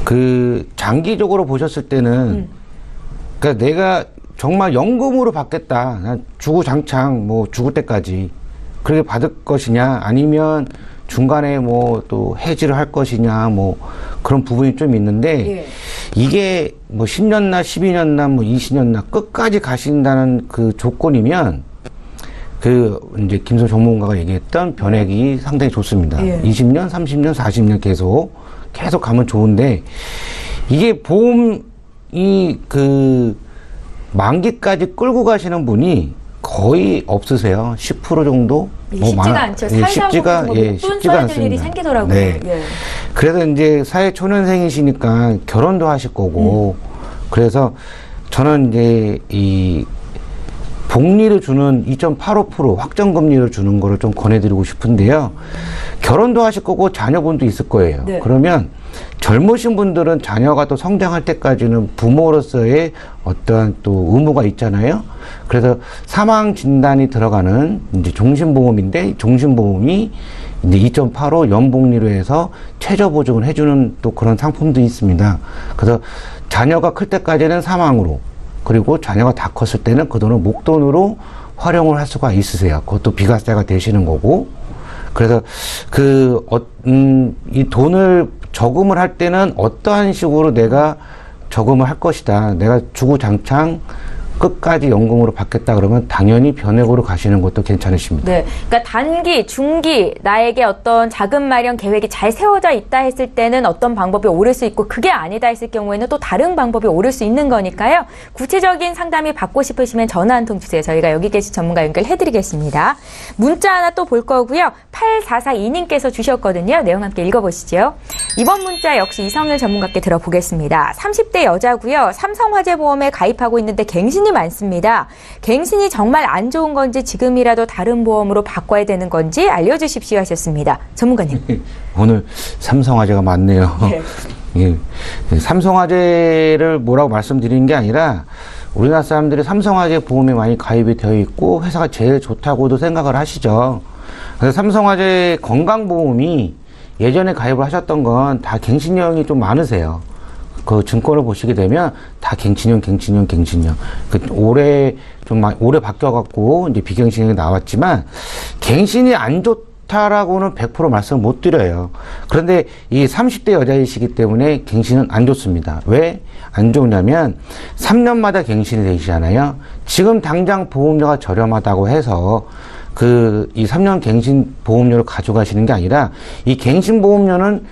그 장기적으로 보셨을 때는 그러니까 내가 정말 연금으로 받겠다, 난 주구장창 뭐 죽을 때까지 그렇게 받을 것이냐, 아니면 중간에 뭐 또 해지를 할 것이냐, 뭐 그런 부분이 좀 있는데, 이게 뭐 10년나 12년나 뭐 20년나 끝까지 가신다는 그 조건이면 이제 김소 전문가가 얘기했던 변액이 상당히 좋습니다. 예. 20년, 30년, 40년 계속 가면 좋은데, 이게 보험이 만기까지 끌고 가시는 분이 거의 없으세요. 10% 정도? 쉽지가 않죠. 살다 보면 쉽지가 않습니다. 일이 생기더라고요. 네. 예. 그래서 이제 사회 초년생이시니까 결혼도 하실 거고, 그래서 저는 이제 이 복리를 주는 2.85% 확정금리를 주는 거를 좀 권해드리고 싶은데요. 결혼도 하실 거고 자녀분도 있을 거예요. 네. 그러면 젊으신 분들은 자녀가 또 성장할 때까지는 부모로서의 어떠한 또 의무가 있잖아요. 그래서 사망 진단이 들어가는 이제 종신보험인데, 종신보험이 이제 2.85 연복리로 해서 최저 보증을 해주는 또 그런 상품도 있습니다. 그래서 자녀가 클 때까지는 사망으로, 그리고 자녀가 다 컸을 때는 그 돈을 목돈으로 활용을 할 수가 있으세요. 그것도 비과세가 되시는 거고. 그래서 이 돈을 저금을 할 때는 어떠한 식으로 내가 저금을 할 것이다. 내가 주구장창 끝까지 연금으로 받겠다 그러면 당연히 변액으로 가시는 것도 괜찮으십니다. 네. 그러니까 단기, 중기 나에게 어떤 자금 마련 계획이 잘 세워져 있다 했을 때는 어떤 방법이 오를 수 있고, 그게 아니다 했을 경우에는 또 다른 방법이 오를 수 있는 거니까요. 구체적인 상담이 받고 싶으시면 전화 한 통 주세요. 저희가 여기 계신 전문가 연결해드리겠습니다. 문자 하나 또 볼 거고요. 8442님께서 주셨거든요. 내용 함께 읽어보시죠. 이번 문자 역시 이성일 전문가께 들어보겠습니다. 30대 여자고요. 삼성화재보험에 가입하고 있는데 갱신이 많습니다. 갱신이 정말 안 좋은 건지, 지금이라도 다른 보험으로 바꿔야 되는 건지 알려주십시오 하셨습니다. 전문가님. 오늘 삼성화재가 많네요. 예. 삼성화재를 뭐라고 말씀드리는 게 아니라, 우리나라 사람들이 삼성화재 보험에 많이 가입이 되어 있고 회사가 제일 좋다고도 생각을 하시죠. 그래서 삼성화재 건강보험이 예전에 가입을 하셨던 건 다 갱신형이 좀 많으세요. 그 증권을 보시게 되면 다 갱신형. 올해 바뀌어갖고 이제 비갱신형이 나왔지만, 갱신이 안 좋다라고는 100% 말씀을 못 드려요. 그런데 이 30대 여자이시기 때문에 갱신은 안 좋습니다. 왜 안 좋냐면 3년마다 갱신이 되시잖아요. 지금 당장 보험료가 저렴하다고 해서 이 3년 갱신 보험료를 가져가시는 게 아니라, 이 갱신 보험료는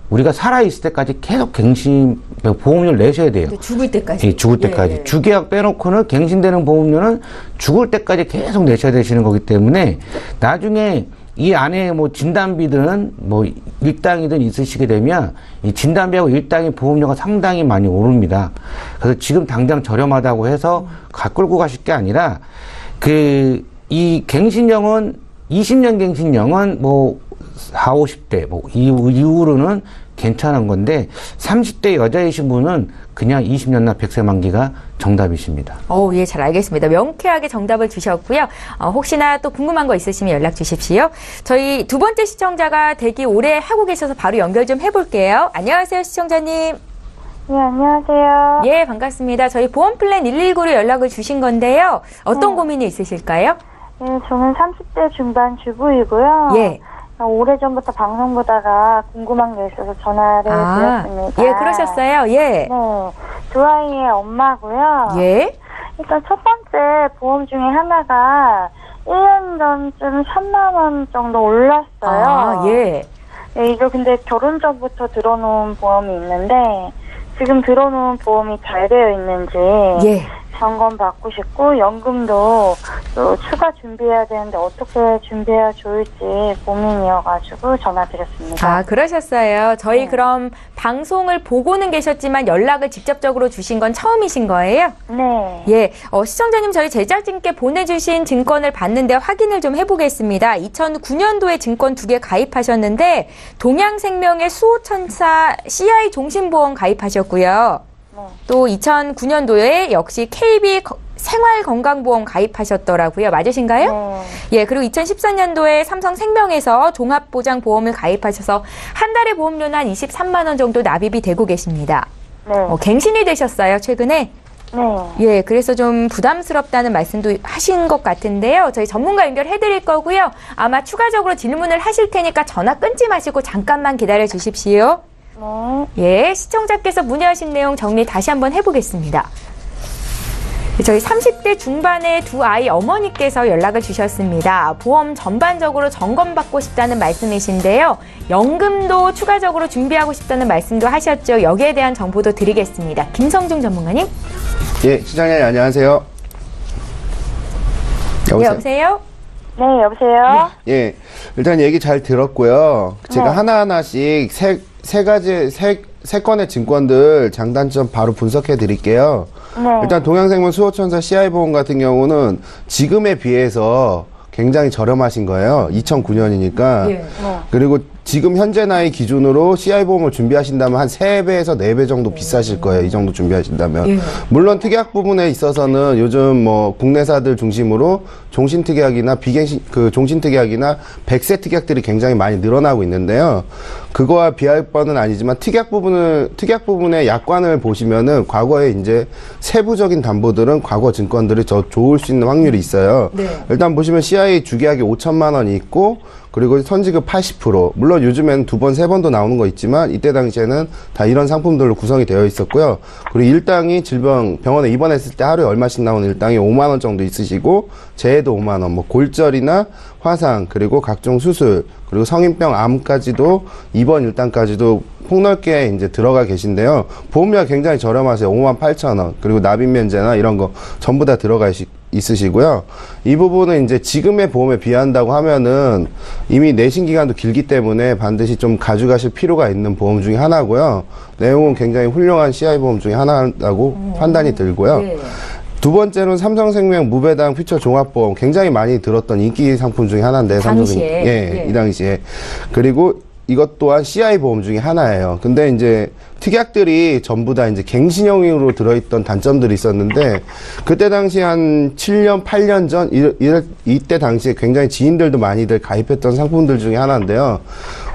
우리가 살아있을 때까지 계속 갱신 보험료를 내셔야 돼요. 죽을 때까지. 예, 죽을 때까지. 예. 주계약 빼놓고는 갱신되는 보험료는 죽을 때까지 계속 내셔야 되시는 거기 때문에, 나중에 이 안에 뭐 진단비든 뭐 일당이든 있으시게 되면 이 진단비하고 일당의 보험료가 상당히 많이 오릅니다. 그래서 지금 당장 저렴하다고 해서 끌고 가실 게 아니라, 이 갱신형은 20년 갱신형은 뭐 40, 50대 뭐 이후로는 괜찮은 건데, 30대 여자이신 분은 그냥 20년나 100세 만기가 정답이십니다. 예, 잘 알겠습니다. 명쾌하게 정답을 주셨고요. 혹시나 또 궁금한 거 있으시면 연락 주십시오. 저희 두 번째 시청자가 대기 오래 하고 계셔서 바로 연결 좀 해볼게요. 안녕하세요, 시청자님. 네, 안녕하세요. 예, 반갑습니다. 저희 보험플랜 119로 연락을 주신 건데요. 어떤 고민이 있으실까요? 네, 저는 30대 중반 주부이고요. 예. 오래전부터 방송 보다가 궁금한 게 있어서 전화를 드렸습니다. 예, 그러셨어요. 예. 네, 두 아이의 엄마고요. 예. 일단 첫 번째 보험 중에 하나가 1년 전쯤 3만 원 정도 올랐어요. 예. 네, 이거 근데 결혼 전부터 들어놓은 보험이 있는데, 지금 들어놓은 보험이 잘 되어 있는지 예. 점검 받고 싶고, 연금도 또 추가 준비해야 되는데 어떻게 준비해야 좋을지 고민이어가지고 전화드렸습니다. 그러셨어요. 저희 그럼 방송을 보고는 계셨지만 연락을 직접적으로 주신 건 처음이신 거예요? 네. 예. 시청자님, 저희 제작진께 보내주신 증권을 봤는데 확인을 좀 해보겠습니다. 2009년도에 증권 2개 가입하셨는데, 동양생명의 수호천사 CI 종신보험 가입하셨고요. 또 2009년도에 역시 KB 생활건강보험 가입하셨더라고요. 맞으신가요? 네. 예, 그리고 2014년도에 삼성생명에서 종합보장보험을 가입하셔서 한 달에 보험료는 한 23만 원 정도 납입이 되고 계십니다. 네. 갱신이 되셨어요, 최근에? 네. 예, 그래서 좀 부담스럽다는 말씀도 하신 것 같은데요. 저희 전문가 연결해드릴 거고요. 아마 추가적으로 질문을 하실 테니까 전화 끊지 마시고 잠깐만 기다려 주십시오. 네. 예, 시청자께서 문의하신 내용 정리 다시 한번 해보겠습니다. 저희 30대 중반의 두 아이 어머니께서 연락을 주셨습니다. 보험 전반적으로 점검받고 싶다는 말씀이신데요. 연금도 추가적으로 준비하고 싶다는 말씀도 하셨죠. 여기에 대한 정보도 드리겠습니다. 김성중 전문가님. 예, 시장님 안녕하세요. 네, 여보세요? 네, 여보세요? 예, 일단 얘기 잘 들었고요. 제가 네. 하나하나씩 세 건의 증권들 장단점 바로 분석해 드릴게요. 네. 일단 동양생명 수호천사 CI보험 같은 경우는 지금에 비해서 굉장히 저렴하신 거예요. 2009년이니까. 예. 그리고 지금 현재 나이 기준으로 CI보험을 준비하신다면 한 3배에서 4배 정도 비싸실 거예요. 이 정도 준비하신다면. 예. 물론 특약 부분에 있어서는 요즘 뭐 국내사들 중심으로 종신특약이나 종신특약이나 100세 특약들이 굉장히 많이 늘어나고 있는데요. 그거와 비할 바는 아니지만 특약 부분의 약관을 보시면은 과거에 이제 세부적인 담보들은 과거 증권들이 더 좋을 수 있는 확률이 있어요. 네. 일단 보시면 CI 주계약이 5천만 원이 있고 그리고 선지급 80%. 물론 요즘엔 2번, 3번도 나오는 거 있지만 이때 당시에는 다 이런 상품들로 구성이 되어 있었고요. 그리고 일당이 병원에 입원했을 때 하루에 얼마씩 나오는 일당이 5만 원 정도 있으시고 재해도 5만 원, 뭐 골절이나 화상, 그리고 각종 수술, 그리고 성인병 암까지도 입원 일당까지도 폭넓게 이제 들어가 계신데요. 보험료가 굉장히 저렴하세요. 58,000원. 그리고 납입 면제나 이런 거 전부 다 들어가 있으시고요. 이 부분은 이제 지금의 보험에 비한다고 하면은 이미 내신 기간도 길기 때문에 반드시 좀 가져가실 필요가 있는 보험 중에 하나고요. 내용은 굉장히 훌륭한 CI 보험 중에 하나라고 판단이 들고요. 네. 두 번째로는 삼성생명 무배당 퓨처 종합보험 굉장히 많이 들었던 인기 상품 중에 하나인데 당시에. 이 당시에. 그리고 이것 또한 CI 보험 중에 하나예요. 근데 이제 특약들이 전부 다 이제 갱신형으로 들어있던 단점들이 있었는데 그때 당시 한 7년, 8년 전 이때 당시에 굉장히 지인들도 많이들 가입했던 상품들 중에 하나인데요.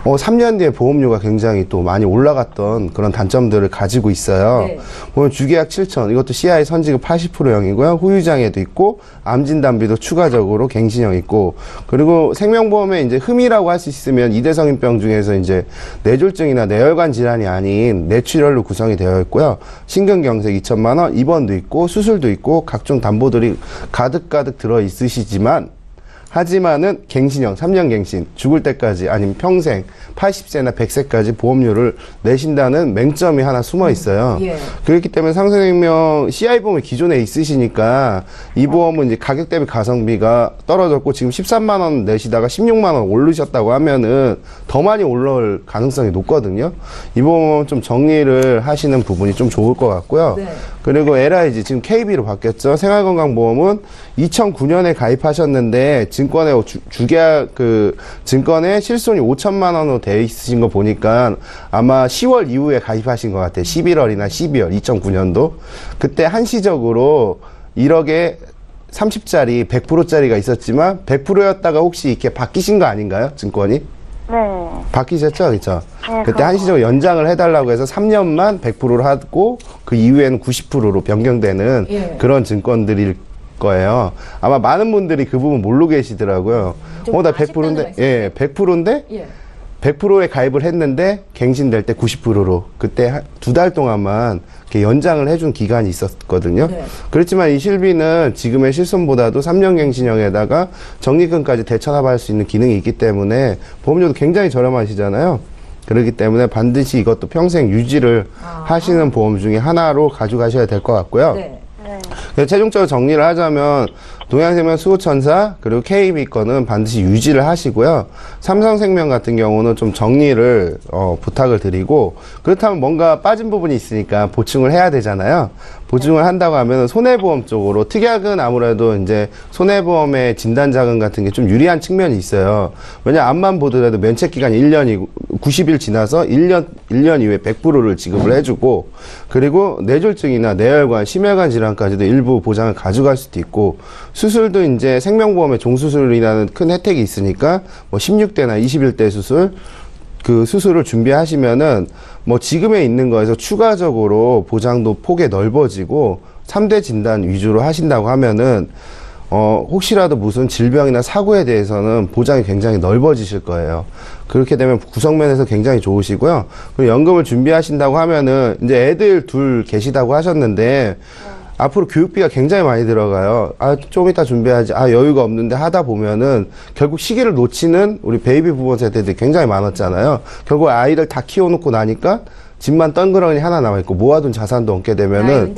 3년 뒤에 보험료가 굉장히 또 많이 올라갔던 그런 단점들을 가지고 있어요. 네. 보면 주계약 7천, 이것도 CI 선지급 80%형이고요. 후유장애도 있고, 암진단비도 추가적으로 갱신형 있고, 그리고 생명보험에 이제 흠이라고 할 수 있으면 이대성인병 중에서 이제 뇌졸중이나 뇌혈관 질환이 아닌 뇌출혈로 구성이 되어 있고요. 심근경색 2천만 원, 입원도 있고, 수술도 있고, 각종 담보들이 가득가득 들어 있으시지만, 하지만은 갱신형, 3년 갱신, 죽을 때까지 아니면 평생 80세나 100세까지 보험료를 내신다는 맹점이 하나 숨어 있어요. 예. 그렇기 때문에 삼성생명 CI보험이 기존에 있으시니까 이 보험은 이제 가격 대비 가성비가 떨어졌고 지금 13만 원 내시다가 16만 원 오르셨다고 하면은 더 많이 올라올 가능성이 높거든요. 이 보험은 좀 정리를 하시는 부분이 좀 좋을 것 같고요. 네. 그리고 LIG 지금 KB로 바뀌었죠. 생활건강보험은 2009년에 가입하셨는데 증권의 주계약 증권의 실손이 5천만 원으로 돼 있으신 거 보니까 아마 10월 이후에 가입하신 것 같아요. 11월이나 12월 2009년도 그때 한시적으로 1억에 30짜리 100%짜리가 있었지만 100%였다가 혹시 이렇게 바뀌신 거 아닌가요? 증권이? 네. 바뀌셨죠? 그렇죠? 네, 그때 한시적으로 연장을 해달라고 해서 3년만 100%를 하고 그 이후에는 90%로 변경되는 예. 그런 증권들일 거예요. 아마 많은 분들이 그 부분 모르고 계시더라고요. 좀 나 아쉽다는 100%인데, 예, 100%인데 예. 100%에 가입을 했는데 갱신될 때 90%로 그때 2달 동안만 이렇게 연장을 해준 기간이 있었거든요. 네. 그렇지만 이 실비는 지금의 실손보다도 3년 갱신형에다가 적립금까지 대천합할 수 있는 기능이 있기 때문에 보험료도 굉장히 저렴하시잖아요. 그렇기 때문에 반드시 이것도 평생 유지를 하시는 보험 중에 하나로 가져가셔야 될 것 같고요. 네. 그래서 최종적으로 정리를 하자면 동양생명 수호천사 그리고 KB 거는 반드시 유지를 하시고요. 삼성생명 같은 경우는 좀 정리를 부탁을 드리고 그렇다면 뭔가 빠진 부분이 있으니까 보충을 해야 되잖아요. 보증을 한다고 하면 손해보험 쪽으로 특약은 아무래도 이제 손해보험의 진단자금 같은 게 좀 유리한 측면이 있어요. 왜냐 암만 보더라도 면책기간이 1년이고 90일 지나서 1년 이후에 100%를 지급을 해주고 그리고 뇌졸중이나 뇌혈관, 심혈관 질환까지도 일부 보장을 가져갈 수도 있고 수술도 이제 생명보험의 종수술이라는 큰 혜택이 있으니까 뭐 16대나 21대 수술 그 수술을 준비하시면은 뭐 지금에 있는 거에서 추가적으로 보장도 폭이 넓어지고 3대 진단 위주로 하신다고 하면은 혹시라도 무슨 질병이나 사고에 대해서는 보장이 굉장히 넓어지실 거예요. 그렇게 되면 구성면에서 굉장히 좋으시고요. 그리고 연금을 준비하신다고 하면은 이제 애들 둘 계시다고 하셨는데 앞으로 교육비가 굉장히 많이 들어가요. 좀 이따 준비하지. 여유가 없는데 하다 보면은 결국 시기를 놓치는 우리 베이비 부모 세대들이 굉장히 많았잖아요. 결국 아이를 다 키워놓고 나니까 집만 덩그러니 하나 남아있고 모아둔 자산도 없게 되면은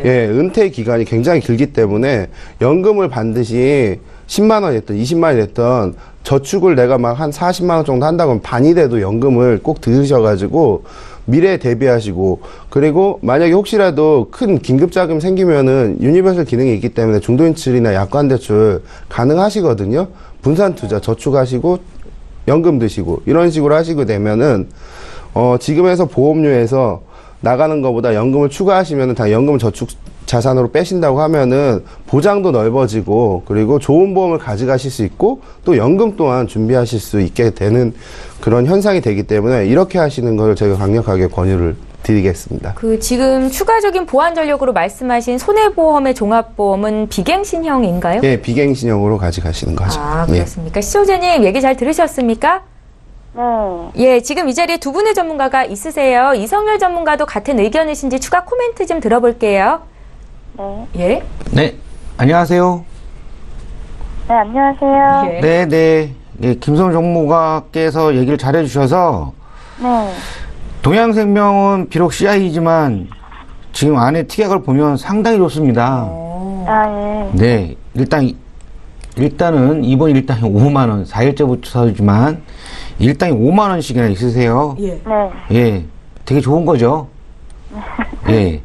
은퇴 기간이 굉장히 길기 때문에 연금을 반드시 10만 원이 됐든 20만 원이 됐든 저축을 내가 막 한 40만 원 정도 한다고 하면 반이 돼도 연금을 꼭 들으셔가지고 미래에 대비하시고, 그리고 만약에 혹시라도 큰 긴급자금 생기면은 유니버설 기능이 있기 때문에 중도인출이나 약관대출 가능하시거든요. 분산투자 저축하시고 연금 드시고 이런 식으로 하시게 되면은 지금에서 보험료에서 나가는 것보다 연금을 추가하시면은 다 연금을 저축 자산으로 빼신다고 하면은 보장도 넓어지고, 그리고 좋은 보험을 가져가실 수 있고 또 연금 또한 준비하실 수 있게 되는 그런 현상이 되기 때문에 이렇게 하시는 걸 제가 강력하게 권유를 드리겠습니다. 지금 추가적인 보완 전력으로 말씀하신 손해보험의 종합보험은 비갱신형인가요? 예, 비갱신형으로 가져가시는 거죠. 그렇습니까? 시청자님 얘기 잘 들으셨습니까? 네. 예, 지금 이 자리에 두 분의 전문가가 있으세요. 이성열 전문가도 같은 의견이신지 추가 코멘트 좀 들어볼게요. 네. 예? 네, 안녕하세요. 네, 안녕하세요. 예. 네. 예, 김성열 전문가께서 얘기를 잘해주셔서 네. 동양생명은 비록 CI이지만 지금 안에 특약을 보면 상당히 좋습니다. 예. 네, 일단은 이번 일당이 5만 원, 4일째부터지만 일당이 5만 원씩이나 있으세요. 예. 네. 예, 되게 좋은 거죠. 예.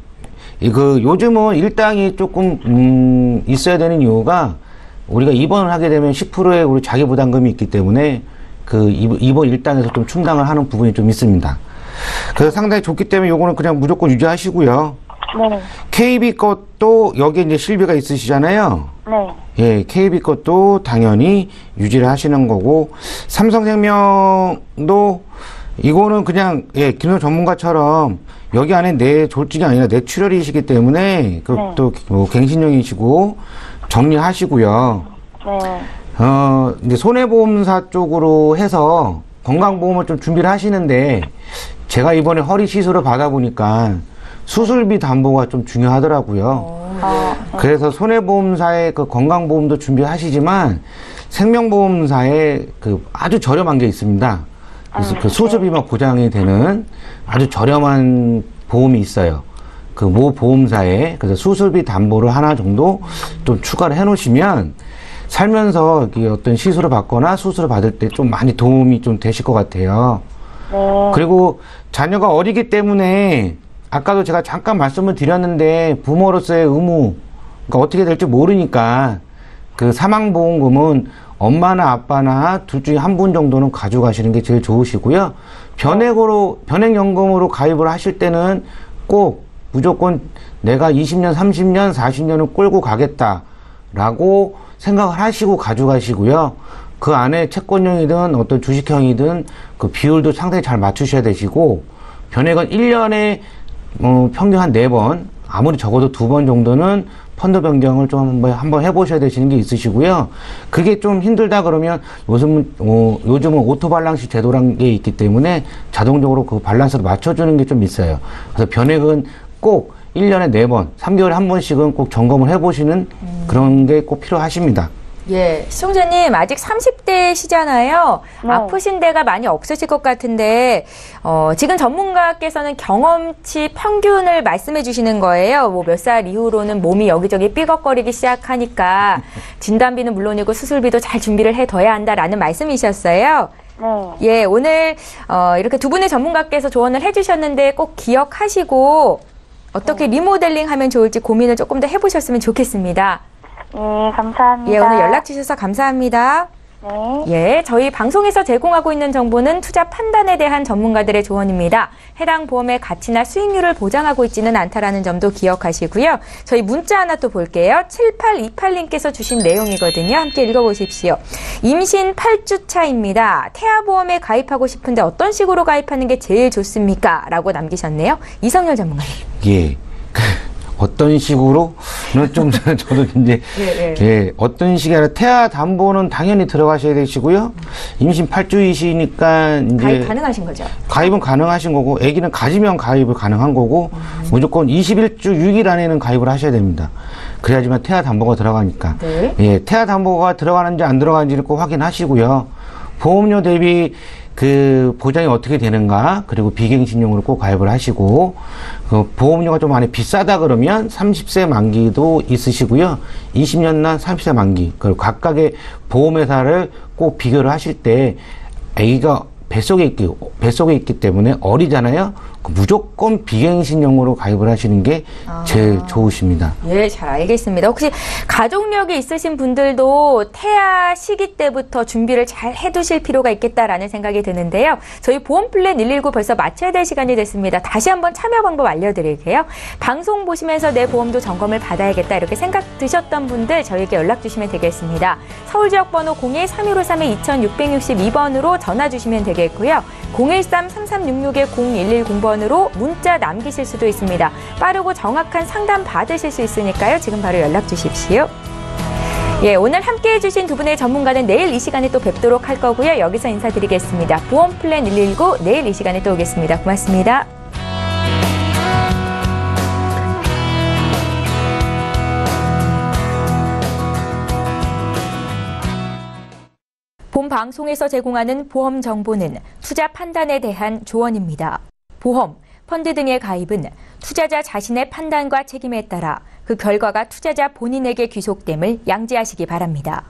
요즘은 일당이 조금, 있어야 되는 이유가 우리가 입원을 하게 되면 10%의 우리 자기 부담금이 있기 때문에 입원 일당에서 좀 충당을 하는 부분이 좀 있습니다. 그래서 상당히 좋기 때문에 요거는 그냥 무조건 유지하시고요. 네. KB 것도 여기에 이제 실비가 있으시잖아요. 네. 예, KB 것도 당연히 유지를 하시는 거고, 삼성생명도 이거는 그냥, 김성 전문가처럼 여기 안에 내 졸직이 아니라 내 출혈이시기 때문에 그것도 갱신형이시고 정리하시고요. 네. 이제 손해보험사 쪽으로 해서 건강보험을 좀 준비를 하시는데, 제가 이번에 허리 시술을 받아보니까 수술비 담보가 좀 중요하더라고요. 그래서 손해보험사의 그 건강보험도 준비하시지만 생명보험사에 아주 저렴한 게 있습니다. 그래서 그 수술비만 보장이 되는 아주 저렴한 보험이 있어요. 그 모 보험사에. 그래서 수술비 담보를 하나 정도 좀 추가를 해 놓으시면 살면서 어떤 시술을 받거나 수술을 받을 때 좀 많이 도움이 좀 되실 것 같아요. 네. 그리고 자녀가 어리기 때문에 아까도 제가 잠깐 말씀을 드렸는데 부모로서의 의무, 그러니까 어떻게 될지 모르니까 그 사망보험금은 엄마나 아빠나 둘 중에 한 분 정도는 가져가시는 게 제일 좋으시고요. 변액연금으로 가입을 하실 때는 꼭 무조건 내가 20년, 30년, 40년을 끌고 가겠다라고 생각을 하시고 가져가시고요. 그 안에 채권형이든 어떤 주식형이든 그 비율도 상당히 잘 맞추셔야 되시고, 변액은 1년에 평균 한 4번, 아무리 적어도 2번 정도는 펀드 변경을 좀 한번 해보셔야 되시는 게 있으시고요. 그게 좀 힘들다 그러면 요즘은 오토 발란스 제도라는 게 있기 때문에 자동적으로 그 밸런스를 맞춰주는 게 좀 있어요. 그래서 변액은 꼭 1년에 4번, 3개월에 한 번씩은 꼭 점검을 해보시는 그런 게 꼭 필요하십니다. 예, 시청자님 아직 30대시잖아요. 네. 아프신 데가 많이 없으실 것 같은데 지금 전문가께서는 경험치 평균을 말씀해 주시는 거예요. 뭐 몇 살 이후로는 몸이 여기저기 삐걱거리기 시작하니까 진단비는 물론이고 수술비도 잘 준비를 해둬야 한다라는 말씀이셨어요. 네. 예, 오늘 이렇게 두 분의 전문가께서 조언을 해주셨는데 꼭 기억하시고 어떻게 리모델링 하면 좋을지 고민을 조금 더 해보셨으면 좋겠습니다. 예, 감사합니다. 예, 오늘 연락 주셔서 감사합니다. 네. 예, 저희 방송에서 제공하고 있는 정보는 투자 판단에 대한 전문가들의 조언입니다. 해당 보험의 가치나 수익률을 보장하고 있지는 않다라는 점도 기억하시고요. 저희 문자 하나 또 볼게요. 7828님께서 주신 내용이거든요. 함께 읽어보십시오. 임신 8주차입니다. 태아보험에 가입하고 싶은데 어떤 식으로 가입하는 게 제일 좋습니까? 라고 남기셨네요. 이성열 전문가님. 예. 어떤 식으로는 좀 저도 이제 예, 어떤 식이 아니라 태아 담보는 당연히 들어가셔야 되시고요. 임신 8주이시니까 이제 가입 가능하신 거죠? 가입은 가능하신 거고, 아기는 가지면 가입을 가능한 거고, 무조건 21주 6일 안에는 가입을 하셔야 됩니다. 그래야지만 태아 담보가 들어가니까. 네. 예, 태아 담보가 들어가는지 안 들어가는지는 꼭 확인하시고요. 보험료 대비 그 보장이 어떻게 되는가, 그리고 비갱신용으로 꼭 가입을 하시고, 그 보험료가 좀 많이 비싸다 그러면 30세 만기도 있으시고요. 20년 난 30세 만기, 그리고 각각의 보험회사를 꼭 비교를 하실 때 아기가 뱃속에 있기 때문에 어리잖아요. 무조건 비갱신용으로 가입을 하시는 게 제일 좋으십니다. 예, 잘 알겠습니다. 혹시 가족력이 있으신 분들도 태아 시기 때부터 준비를 잘 해두실 필요가 있겠다라는 생각이 드는데요. 저희 보험플랜 119 벌써 마쳐야 될 시간이 됐습니다. 다시 한번 참여 방법 알려드릴게요. 방송 보시면서 내 보험도 점검을 받아야겠다 이렇게 생각 드셨던 분들 저희에게 연락 주시면 되겠습니다. 서울지역번호 02-3265-2662번으로 전화 주시면 되겠고요. 013-3366-0110번으로 문자 남기실 수도 있습니다. 빠르고 정확한 상담 받으실 수 있으니까요. 지금 바로 연락 주십시오. 예, 오늘 함께해 주신 두 분의 전문가는 내일 이 시간에 또 뵙도록 할 거고요. 여기서 인사드리겠습니다. 보험플랜 119 내일 이 시간에 또 오겠습니다. 고맙습니다. 본 방송에서 제공하는 보험 정보는 투자 판단에 대한 조언입니다. 보험, 펀드 등의 가입은 투자자 자신의 판단과 책임에 따라 그 결과가 투자자 본인에게 귀속됨을 양지하시기 바랍니다.